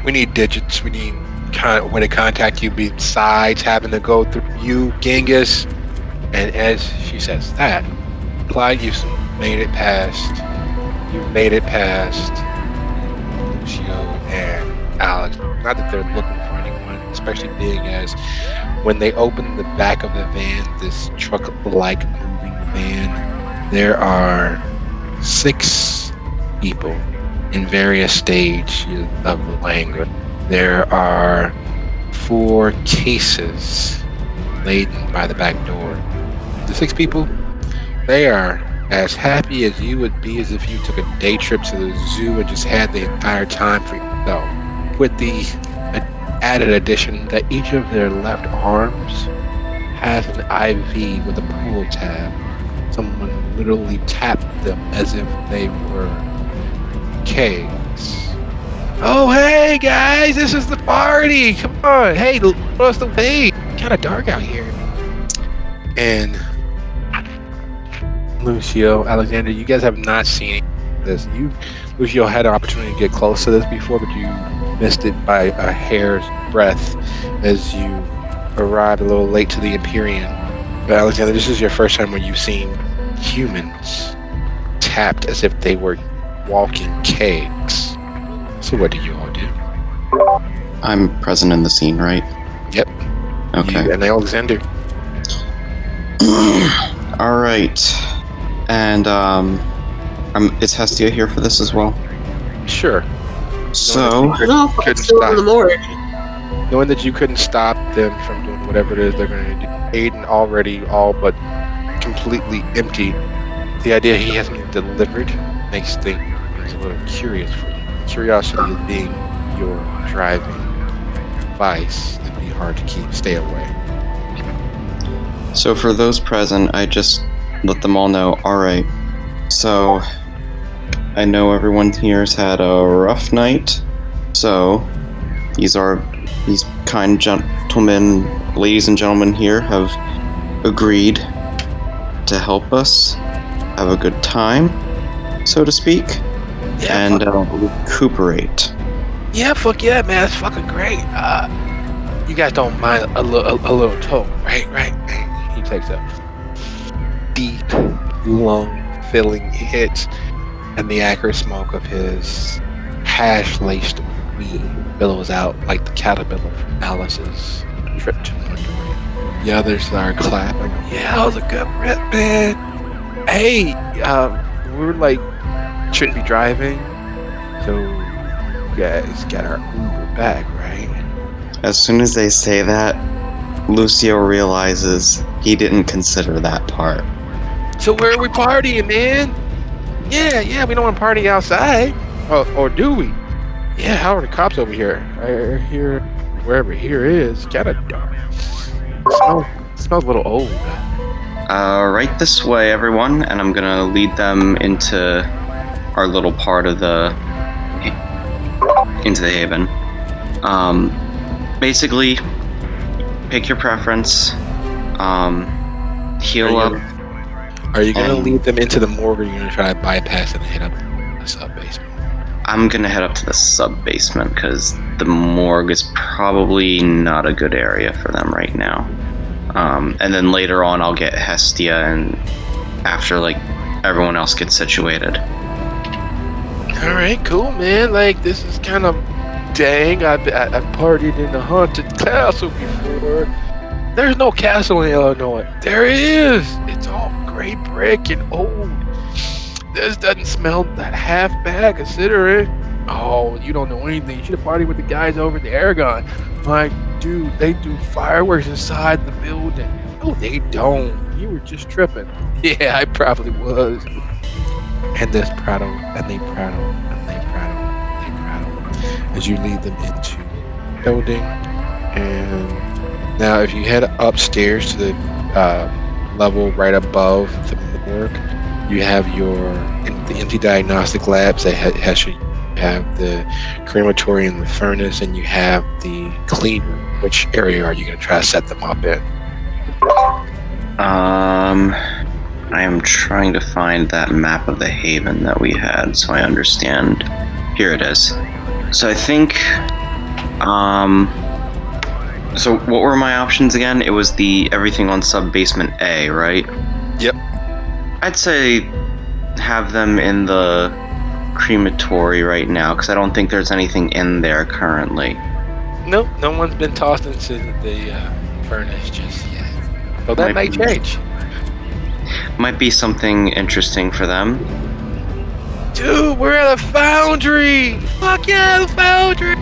we need digits. We need way to contact you besides having to go through you, Genghis. And as she says that, Clyde, you've made it past Lucio and Alex. Not that they're looking for anyone, especially being as when they open the back of the van, this truck-like moving van, there are 6 people in various stages of the language. There are 4 cases laden by the back door. The 6 people, they are as happy as you would be as if you took a day trip to the zoo and just had the entire time for yourself. With the added addition that each of their left arms has an IV with a pull tab. Someone literally tapped them as if they were kegs. Oh, hey guys, this is the party. Come on, hey, show us the way. It's kind of dark out here. And Lucio, Alexander, you guys have not seen this. Lucio had an opportunity to get close to this before, but you missed it by a hair's breadth as you arrived a little late to the Empyrean. But Alexander, this is your first time when you've seen humans tapped as if they were walking kegs. So what do you all do? I'm present in the scene, right? Yep. Okay. You and Alexander. All right. And is Hestia here for this as well? Sure. No, Couldn't still in the stop. morgue. Knowing that you couldn't stop them from doing whatever it is they're going to do. Aden already all but completely empty. The idea he hasn't been delivered makes things a little curious for you. Curiosity is being your driving vice. It'd be hard to stay away. So for those present, I just let them all know, alright, so I know everyone here's had a rough night, so these kind gentlemen, ladies and gentlemen here have agreed to help us have a good time, so to speak, and recuperate. Yeah, fuck yeah, man, that's fucking great. You guys don't mind a little toke, right? He takes a deep, lung-filling hit, and the acrid smoke of his hash-laced weed billows out like the caterpillar from Alice's trip to Wonderland. The others are clapping. Yeah, that was a good rip, man. Hey, we're shouldn't be driving, so you guys got our Uber back, right? As soon as they say that, Lucio realizes he didn't consider that part. So where are we partying, man? Yeah, we don't want to party outside. Or do we? Yeah, how are the cops over here? I hear wherever here is kind of dark. Smells a little old. Right this way, everyone, and I'm gonna lead them into our little part of into the haven. Basically, pick your preference. Heal up. Are you gonna lead them into the morgue, or are you gonna try to bypass it and hit up the sub basement? I'm gonna head up to the sub basement because the morgue is probably not a good area for them right now. And then later on, I'll get Hestia, and after everyone else gets situated. All right, cool, man. This is kind of dang. I've partied in the haunted castle before. There's no castle in Illinois. There is. It's all gray brick and old. This doesn't smell that half bad, considering. Oh, you don't know anything. You should have partied with the guys over at the Aragon. Dude, they do fireworks inside the building. No, they don't. You were just tripping. Yeah, I probably was. And they prattle, as you lead them into the building. And now, if you head upstairs to the level right above the morgue, you have the empty diagnostic labs that have the crematory and the furnace, and you have the clean room. Which area are you going to try to set them up in? I am trying to find that map of the haven that we had, so I understand. Here it is. So I think, so what were my options again? It was everything on sub-basement A, right? Yep. I'd say have them in the crematory right now, because I don't think there's anything in there currently. Nope, no one's been tossed into the furnace just yet. So that might change. Might be something interesting for them. Dude, we're at a foundry! Fuck yeah, the foundry!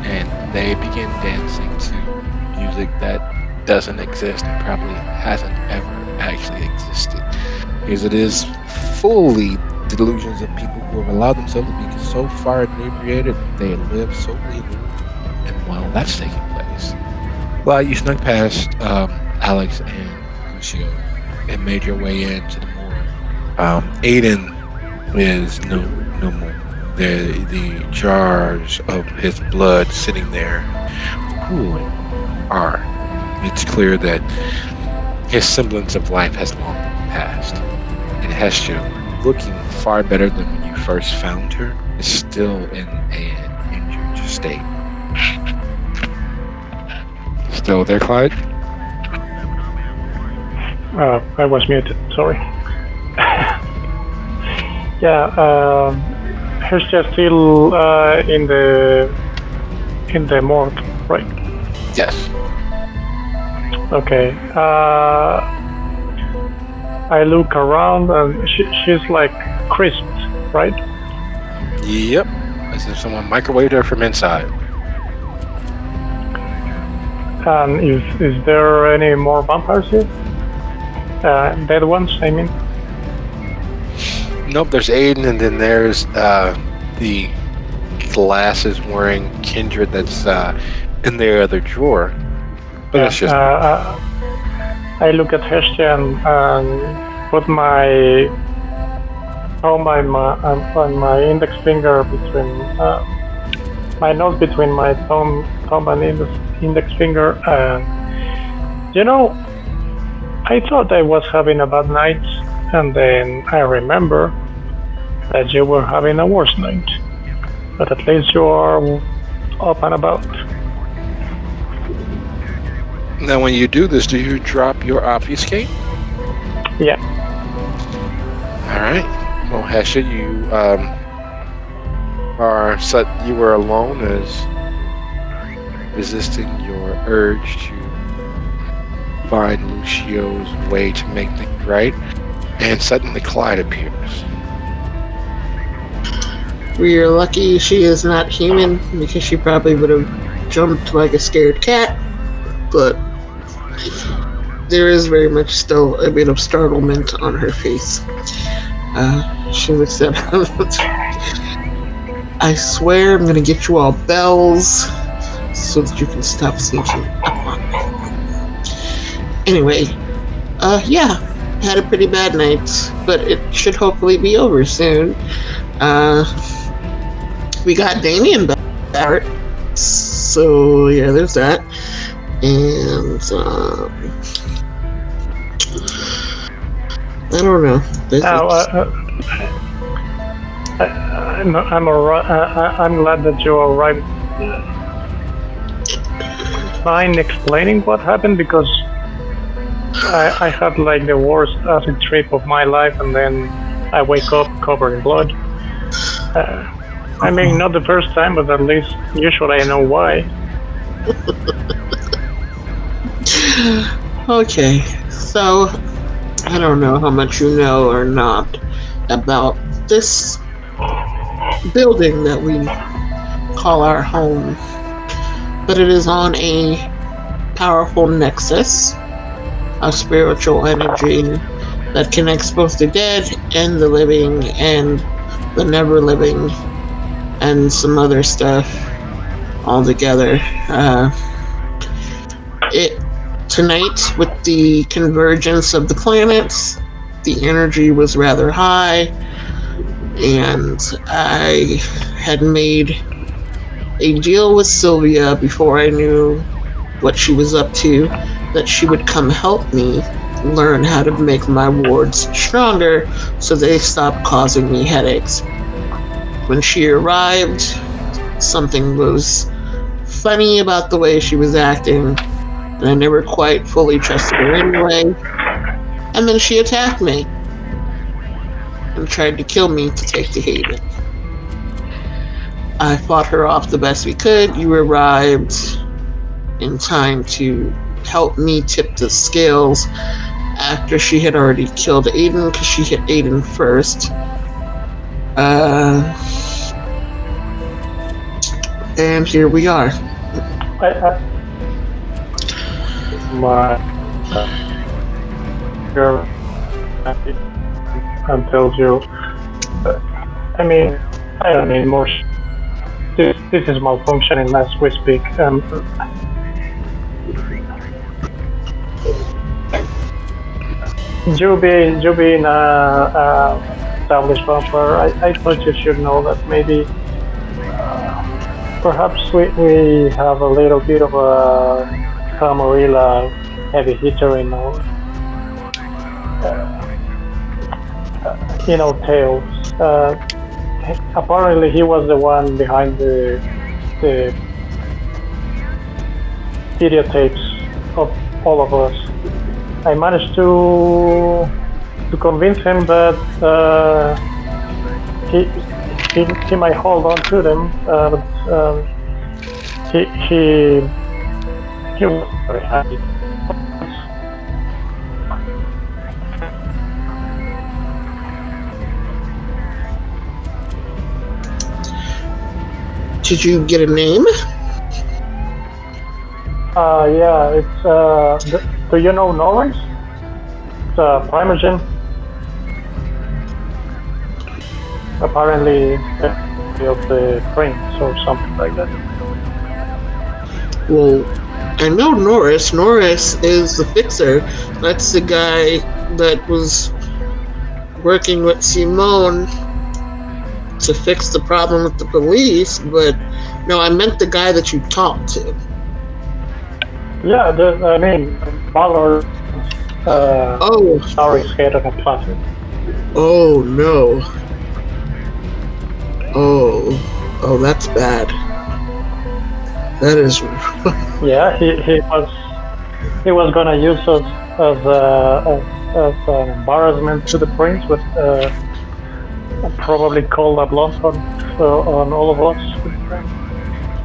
And they begin dancing to music that doesn't exist and probably hasn't ever actually existed. Because it is fully delusions of people who have allowed themselves to be so far inebriated they live solely in the room. And while that's taking place, you snuck past Alex and Lucio and made your way into the morgue. Aden is no more. The jars of his blood sitting there cooling are. It's clear that his semblance of life has long passed. And Hestia, looking far better than when you first found her, is still in an injured state. Still there, Clyde? I was muted, sorry. Hestia still in the morgue, right? Yes. Okay. I look around and she's crisped, right? Yep. As if someone microwaved her from inside. And is there any more vampires here? Dead ones, I mean? Nope, there's Aiden, and then there's the glasses-wearing kindred that's in the other drawer. But it's just... I look at Hestia and put my thumb on my index finger between my nose between my thumb and index finger, and I thought I was having a bad night, and then I remember that you were having a worse night, but at least you are up and about. Now, when you do this, do you drop your obfuscate? Yeah. All right. Well, Hestia, you you were alone as resisting your urge to find Lucio's way to make things right, and suddenly Clyde appears. We're lucky she is not human, because she probably would have jumped like a scared cat. But there is very much still a bit of startlement on her face. She looks at him. I swear I'm gonna get you all bells so that you can stop sneaking up on me. Anyway, yeah, had a pretty bad night, but it should hopefully be over soon. We got Damien back, so yeah, there's that. And I don't know. I'm glad that you arrived. Mind explaining what happened, because I had like the worst acid trip of my life, and then I wake up covered in blood. I mean, not the first time, but at least usually I know why. Okay, so I don't know how much you know or not about this building that we call our home, but it is on a powerful nexus of spiritual energy that connects both the dead and the living and the never living and some other stuff all together. Tonight, with the convergence of the planets, the energy was rather high, and I had made a deal with Sylvia before I knew what she was up to, that she would come help me learn how to make my wards stronger so they stopped causing me headaches. When she arrived, something was funny about the way she was acting, and I never quite fully trusted her anyway. And then she attacked me and tried to kill me to take the Haven. I fought her off the best we could. You arrived in time to help me tip the scales after she had already killed Aden, because she hit Aden first. And here we are. Girl and tells you, I mean, I don't need more. This is malfunctioning as we speak. You being established vampire, I thought you should know that maybe perhaps we have a little bit of a Camarilla heavy hitter in our tales. Apparently he was the one behind the videotapes of all of us. I managed to convince him that he might hold on to them, but he was very happy. Did you get a name? Yeah, it's do you know Norris? It's Primogen. Apparently of the prince or something like that. Well, I know Norris. Norris is the fixer. That's the guy that was working with Simone to fix the problem with the police, but no, I meant the guy that you talked to. Yeah, I mean, Ballard. Sorry, scared of a planet. Oh no. Oh, that's bad. That is. Yeah, he was gonna use us as an embarrassment to the prince, with probably call a bluff on all of us.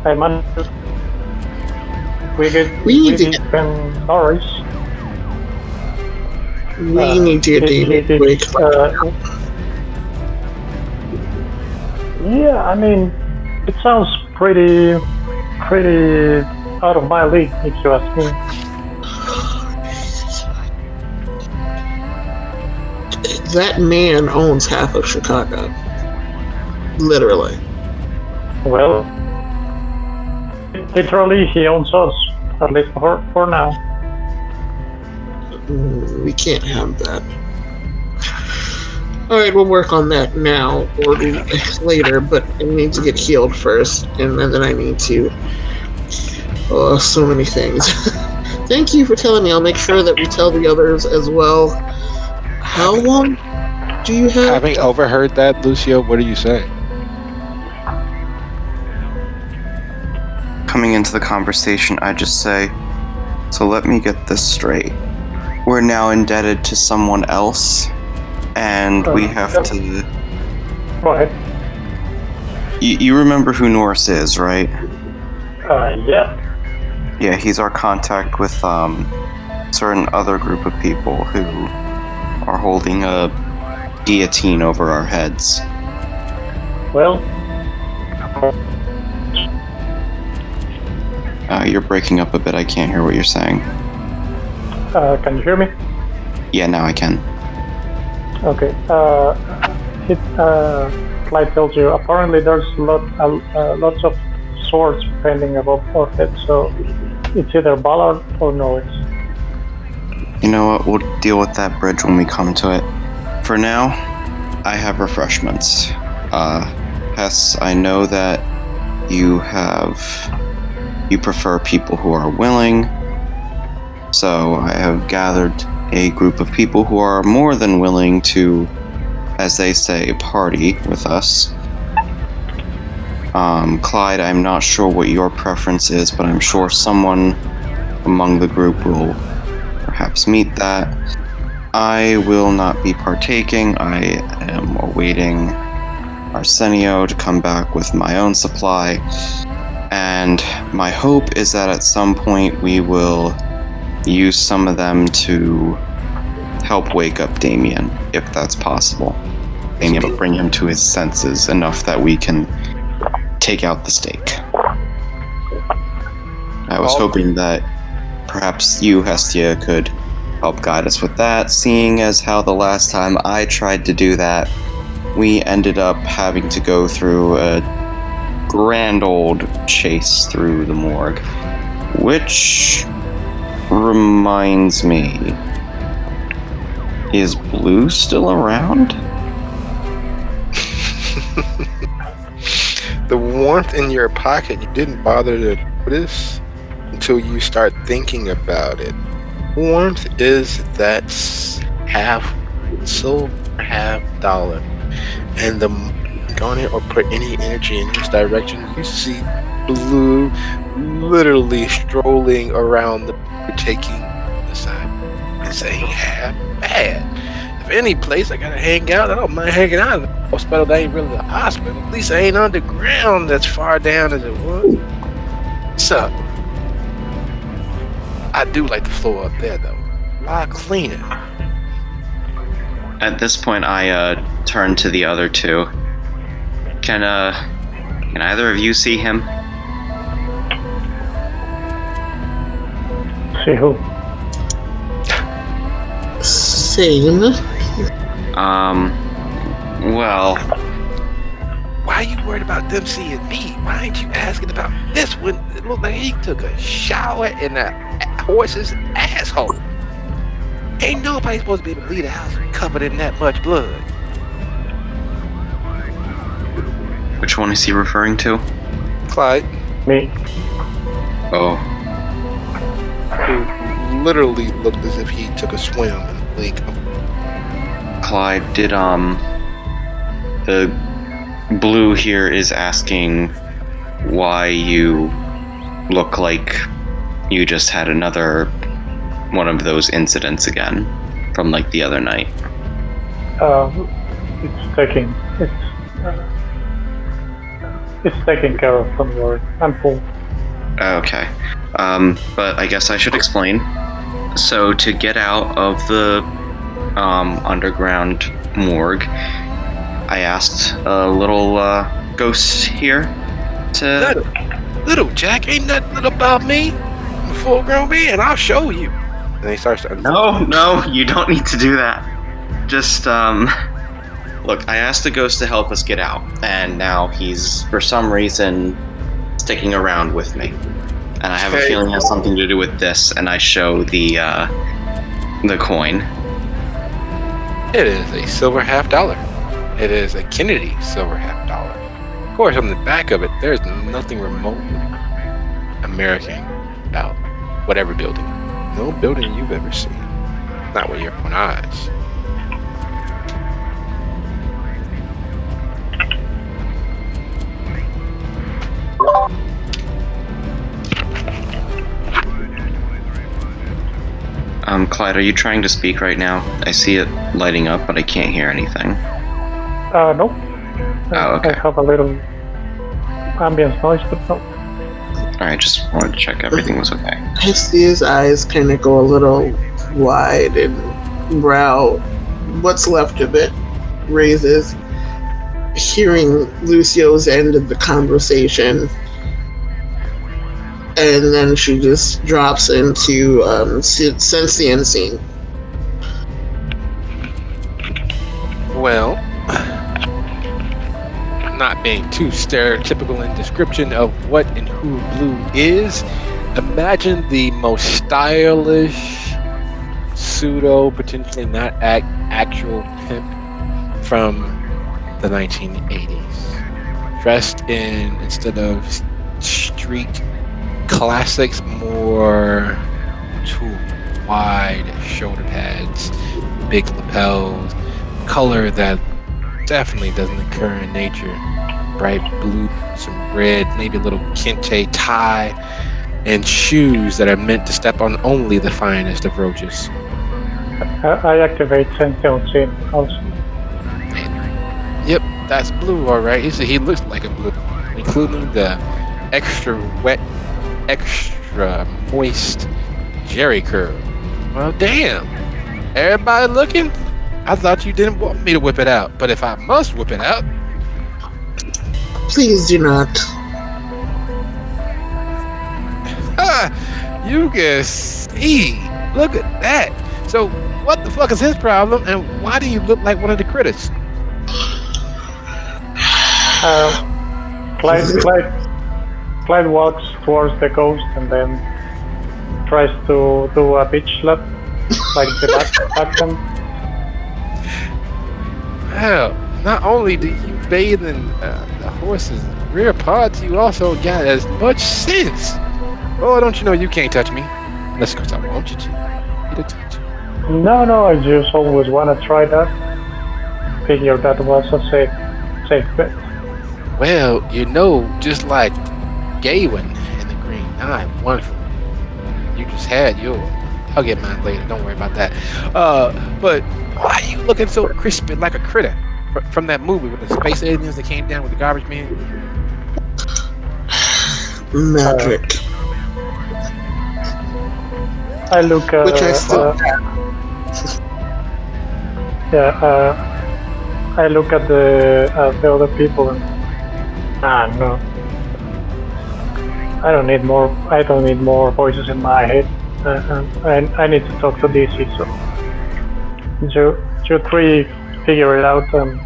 I managed. We need to get Norris. We need to get David quick. Yeah, I mean, it sounds pretty out of my league, if you ask me. That man owns half of Chicago. Literally. Well, literally, he owns us, at least for now. We can't have that. Alright, we'll work on that now or later, but I need to get healed first, and then I need to... Oh, so many things. Thank you for telling me. I'll make sure that we tell the others as well. How long do you have? Having overheard that, Lucio, what are you saying? Coming into the conversation, I just say, so let me get this straight. We're now indebted to someone else, and we have to... Go ahead. You remember who Norris is, right? Yeah. Yeah, he's our contact with certain other group of people who are holding a guillotine over our heads. Well... You're breaking up a bit. I can't hear what you're saying. Can you hear me? Yeah, now I can. Okay. Clyde tells you, apparently there's lots of swords pending above our heads, so it's either Ballard or Norris. You know what? We'll deal with that bridge when we come to it. For now, I have refreshments. Hess, I know that you prefer people who are willing, so I have gathered a group of people who are more than willing to, as they say, party with us. Clyde, I'm not sure what your preference is, but I'm sure someone among the group will perhaps meet that. I will not be partaking. I am awaiting Arsenio to come back with my own supply, and my hope is that at some point we will use some of them to help wake up Damien, if that's possible. And bring him to his senses enough that we can take out the stake. I was hoping that perhaps you, Hestia, could help guide us with that, seeing as how the last time I tried to do that, we ended up having to go through a grand old chase through the morgue. Which reminds me, is Blue still around? The warmth in your pocket, you didn't bother to notice until you start thinking about it. Warmth is that half silver, half dollar. And the on it or put any energy in this direction, you see Blue literally strolling around taking the side and saying, half bad. If any place I gotta hang out, I don't mind hanging out in the hospital. That ain't really a hospital. At least I ain't underground that's far down as it was. So, I do like the floor up there though. A lot cleaner. At this point, I turn to the other two. Can either of you see him? See who? Same. Well... Why are you worried about them seeing me? Why ain't you asking about this one? It looked like he took a shower in a horse's asshole. Ain't nobody supposed to be able to leave the house covered in that much blood. Which one is he referring to? Clyde. Me. Oh. Who literally looked as if he took a swim in the lake. Clyde, did, the Blue here is asking why you look like you just had another one of those incidents again from, like, the other night. It's taken care of, don't worry. I'm full. Okay. But I guess I should explain. So to get out of the underground morgue, I asked a little ghost here to... Little Jack, ain't nothing little about me. I'm a full-grown man, I'll show you. And he starts to... No, you don't need to do that. Just, look, I asked the ghost to help us get out, and now he's, for some reason, sticking around with me. And I have a feeling it has something to do with this, and I show the coin. It is a silver $50. It is a Kennedy silver $50. Of course, on the back of it, there's nothing remotely American about whatever building. No building you've ever seen. Not with your own eyes. Clyde, are you trying to speak right now? I see it lighting up, but I can't hear anything. No. Oh, okay. I have a little ambient noise, but no. Alright, just wanted to check everything was okay. Hestia's eyes kind of go a little wide and brow, what's left of it, raises, hearing Lucio's end of the conversation. And then she just drops into sense the unseen. Well, not being too stereotypical in description of what and who Blue is, imagine the most stylish, pseudo, potentially not actual pimp from the 1980s. Dressed in, instead of street classics, more too wide shoulder pads, big lapels, color that definitely doesn't occur in nature. Bright blue, some red, maybe a little kente tie, and shoes that are meant to step on only the finest of roaches. I activate sense the unseen also. Yep, that's Blue, all right. He looks like a Blue, including the extra wet, extra moist jerry curl. Well, damn. Everybody looking? I thought you didn't want me to whip it out, but if I must whip it out... Please do not. You can see. Look at that. So, what the fuck is his problem, and why do you look like one of the critters? Clyde walks towards the ghost and then tries to do a bitch slap, like the back one. Well, not only do you bathe in the horse's rear parts, you also got as much sense. Oh, don't you know you can't touch me? Unless because I want you to. You to touch. No, I just always want to try that. Figure that was a safe bet. Well, you know, just like Gawain in the Green Knight, wonderful. You just had yours. I'll get mine later. Don't worry about that. But why are you looking so crispy like a critter from that movie with the space aliens that came down with the garbage man? Magic. I look at... Which I still have. I look at the other people and... no. I don't need more voices in my head. I need to talk to DC, so you three figure it out, and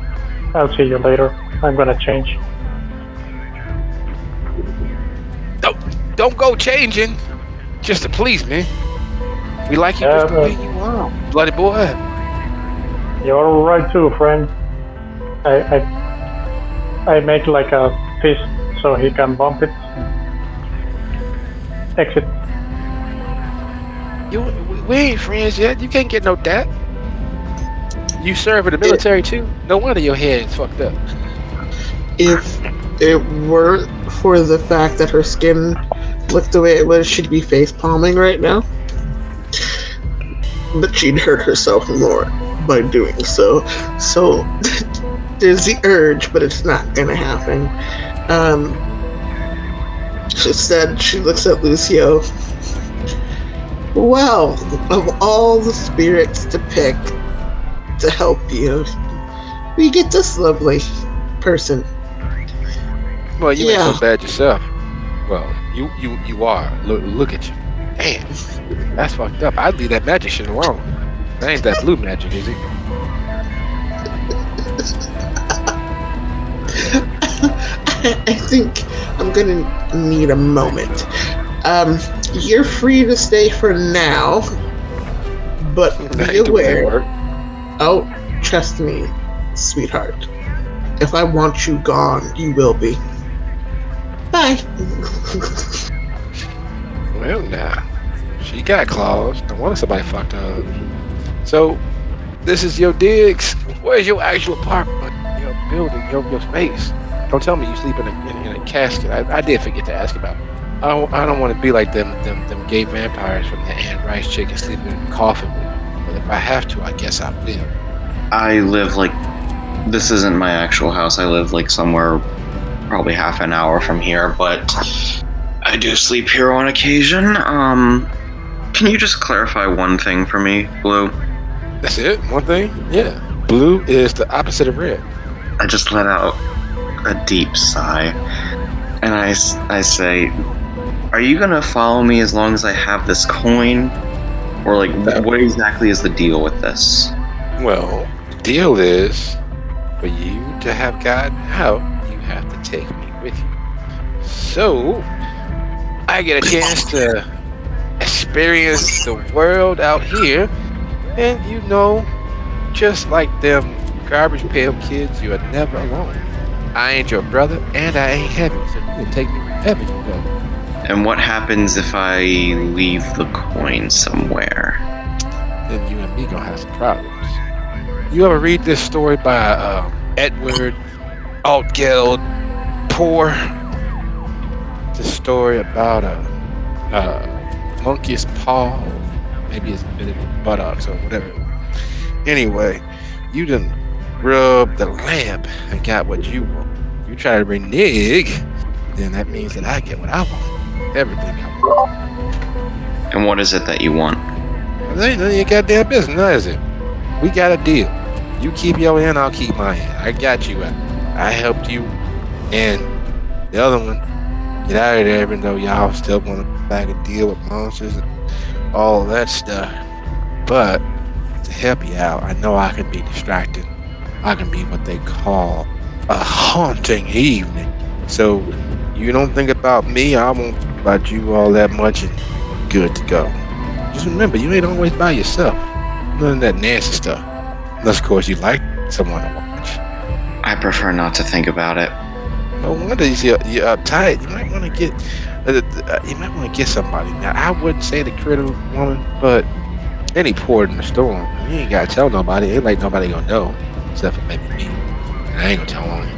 I'll see you later. I'm gonna change. Don't go changing just to please me. We like you just the way you are, bloody boy. You're alright too, friend. I make like a fist so he can bump it. Exit. We ain't friends yet. You can't get no that. You serve in the military too? No wonder your head's fucked up. If it were for the fact that her skin looked the way it was, she'd be face palming right now. But she'd hurt herself more by doing so. So there's the urge, but it's not gonna happen. She said, she looks at Lucio. Well, of all the spirits to pick to help you, we get this lovely person. Well, you ain't so bad yourself. Well, you are. Look at you. Damn, that's fucked up. I'd leave that magic shit alone. That ain't that blue magic, is it? I think I'm gonna need a moment. You're free to stay for now, but be aware. Oh, trust me, sweetheart. If I want you gone, you will be. Bye. Well, now, she got claws. No wonder somebody fucked her up. So, this is your digs. Where's your actual apartment? Your building, your space. Don't tell me you sleep in a casket. I did forget to ask about it. I don't want to be like them gay vampires from the Anne Rice chick and sleep in a coffin with me. But if I have to, I guess I will. I live this isn't my actual house. I live somewhere probably half an hour from here, but I do sleep here on occasion. Can you just clarify one thing for me, Blue? That's it? One thing? Yeah. Blue is the opposite of red. I just let out a deep sigh, and I say, are you gonna follow me as long as I have this coin? Or what exactly is the deal with this? Well, the deal is, for you to have gotten out, you have to take me with you. So, I get a chance to experience the world out here, and just like them garbage pail kids, you are never alone. I ain't your brother, and I ain't heavy, so you can take me wherever you go. And what happens if I leave the coin somewhere? Then you and me gonna have some problems. You ever read this story by Edward Altgeld Poor? It's a story about a monkey's paw, maybe it's a bit of buttocks or whatever. Anyway, you done rubbed the lamp and got what you want. You try to renege, then that means that I get what I want. Everything I want. And what is it that you want? Well, ain't none of your goddamn business, now is it? We got a deal. You keep your end, I'll keep my end. I got you. I helped you, and the other one, get out of there, even though y'all still want to back and deal with monsters and all that stuff. But to help you out, I know I can be distracting. I can be what they call a haunting evening. So you don't think about me, I won't think about you all that much, and good to go. Just remember, you ain't always by yourself. None of that nasty stuff. Unless, of course, you like someone to watch. I prefer not to think about it. No wonder you're uptight. You might want to get somebody. Now, I wouldn't say the critter woman, but any port in the storm. You ain't gotta tell nobody. Ain't like nobody gonna know, except for maybe me. And I ain't gonna tell on you.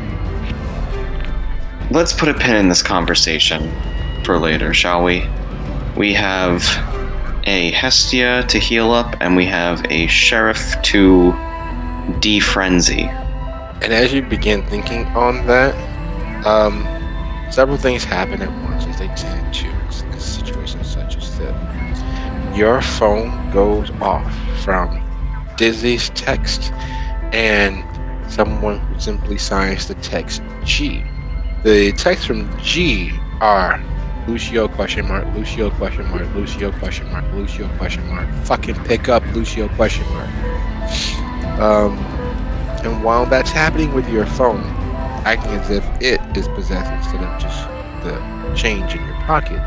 Let's put a pin in this conversation for later, shall we? We have a Hestia to heal up, and we have a Sheriff to defrenzy. And as you begin thinking on that, several things happen at once, as they tend to in situations such as this. Your phone goes off from Dizzy's text, and someone who simply signs the text G. The texts from G are Lucio question mark, Lucio question mark, Lucio question mark, Lucio question mark, fucking pick up Lucio question mark. And while that's happening with your phone, acting as if it is possessed instead of just the change in your pocket,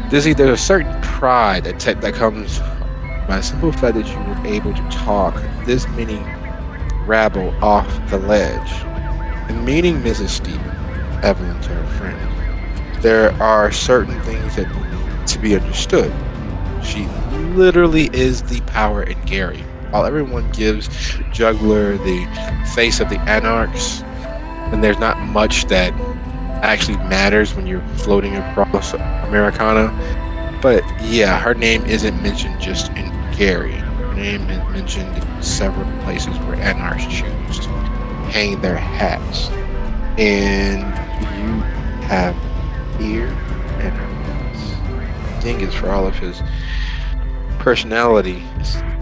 Dizzy, there's a certain pride that comes by the simple fact that you were able to talk this many rabble off the ledge. And meeting Mrs. Stevens, Evelyn to her friend, there are certain things that need to be understood. She literally is the power in Gary. While everyone gives Juggler the face of the Anarchs, and there's not much that actually matters when you're floating across Americana, but yeah, her name isn't mentioned just in Gary. Her name is mentioned in several places where Anarchs choose to hang their hats. And you have ear and her voice. Thing is, for all of his personality,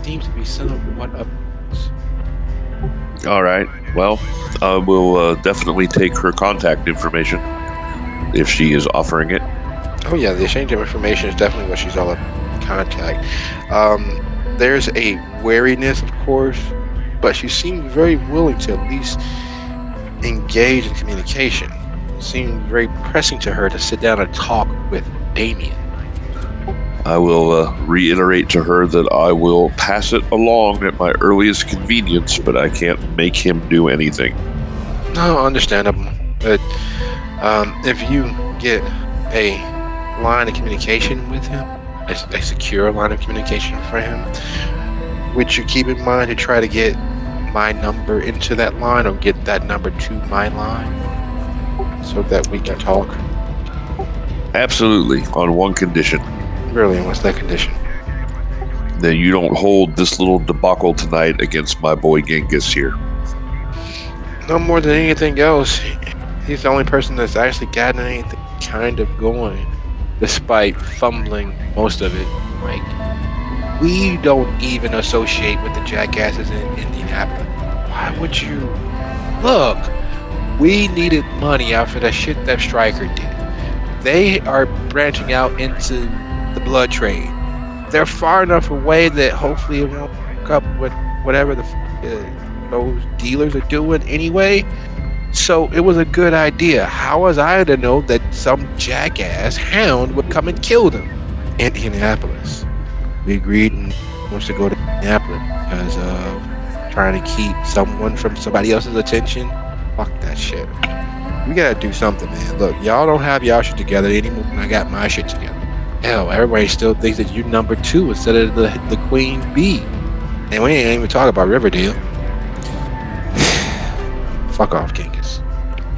seems to be somewhat up. All right. Well, we'll definitely take her contact information if she is offering it. Oh yeah, the exchange of information is definitely what she's all about. Contact. There's a wariness, of course, but she seemed very willing to at least engage in communication. It seemed very pressing to her to sit down and talk with Damien. I will reiterate to her that I will pass it along at my earliest convenience, but I can't make him do anything. No, understandable. But if you get a line of communication with him, a secure line of communication for him, would you keep in mind to try to get my number into that line or get that number to my line so that we can talk? Absolutely, on one condition. Really, what's that condition? That you don't hold this little debacle tonight against my boy Genghis here. No more than anything else. He's the only person that's actually gotten anything kind of going, despite fumbling most of it. Like, we don't even associate with the jackasses in Indianapolis. Why would you? Look, we needed money after that shit that Stryker did. They are branching out into the blood trade. They're far enough away that hopefully it won't hook up with whatever those dealers are doing anyway. So it was a good idea. How was I to know that some jackass hound would come and kill them in Indianapolis? We agreed and wants to go to Indianapolis because of trying to keep someone from somebody else's attention. Fuck that shit. We gotta do something, man. Look, y'all don't have y'all shit together anymore than I got my shit together. Hell, everybody still thinks that you're number 2 instead of the queen bee. And we ain't even talking about Riverdale. Fuck off, Genghis.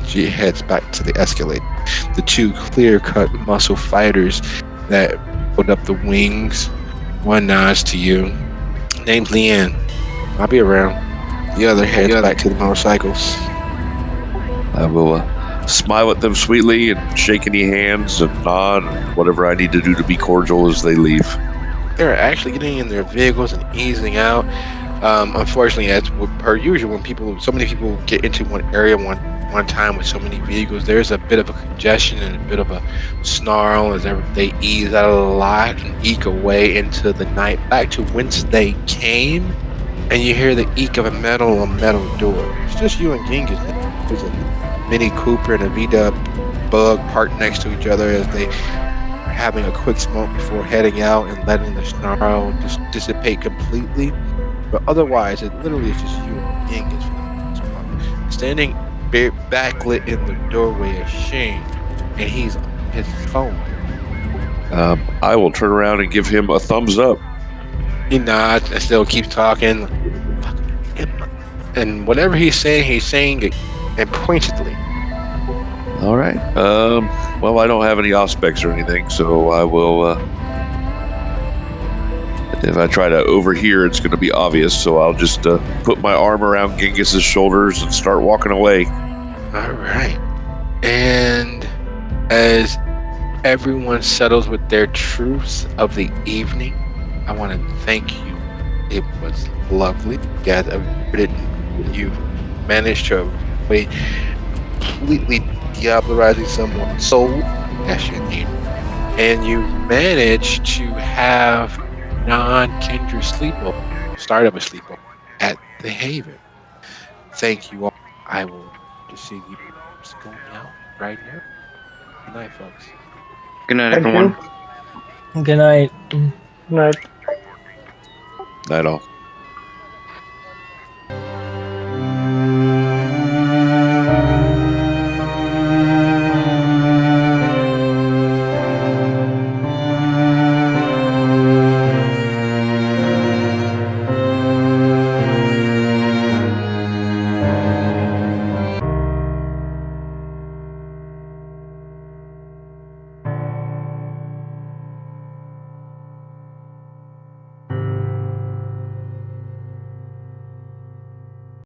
She heads back to the escalator. The 2 clear-cut muscle fighters that put up the wings. One nods to you. Name's Leanne. I'll be around. The other heads back to the motorcycles. I will smile at them sweetly and shake any hands and nod and whatever I need to do to be cordial as they leave. They're actually getting in their vehicles and easing out. Unfortunately, as per usual, when so many people get into one area one time with so many vehicles, there's a bit of a congestion and a bit of a snarl as they ease out of the lot and eke away into the night back to whence they came. And you hear the eke of a metal door. It's just you and Genghis. There's a Mini Cooper and a V-Dub Bug parked next to each other as they are having a quick smoke before heading out and letting the snarl just dissipate completely. But otherwise, it literally is just you and Genghis for the most part. Standing backlit in the doorway is Shane, and he's on his phone. I will turn around and give him a thumbs up. He nods and still keeps talking. And whatever he's saying it and pointedly. All right. Well, I don't have any aspects or anything, so I will. If I try to overhear, it's going to be obvious. So I'll just put my arm around Genghis's shoulders and start walking away. All right. And as everyone settles with their truths of the evening, I want to thank you. It was lovely. You managed to avoid completely diablerizing someone's soul. That's your name. And you managed to have non-Kendra start of a sleepover at the Haven. Thank you all. I will just see you going out right now. Good night, folks. Good night, Thank everyone. you. Good night. Night. Night all.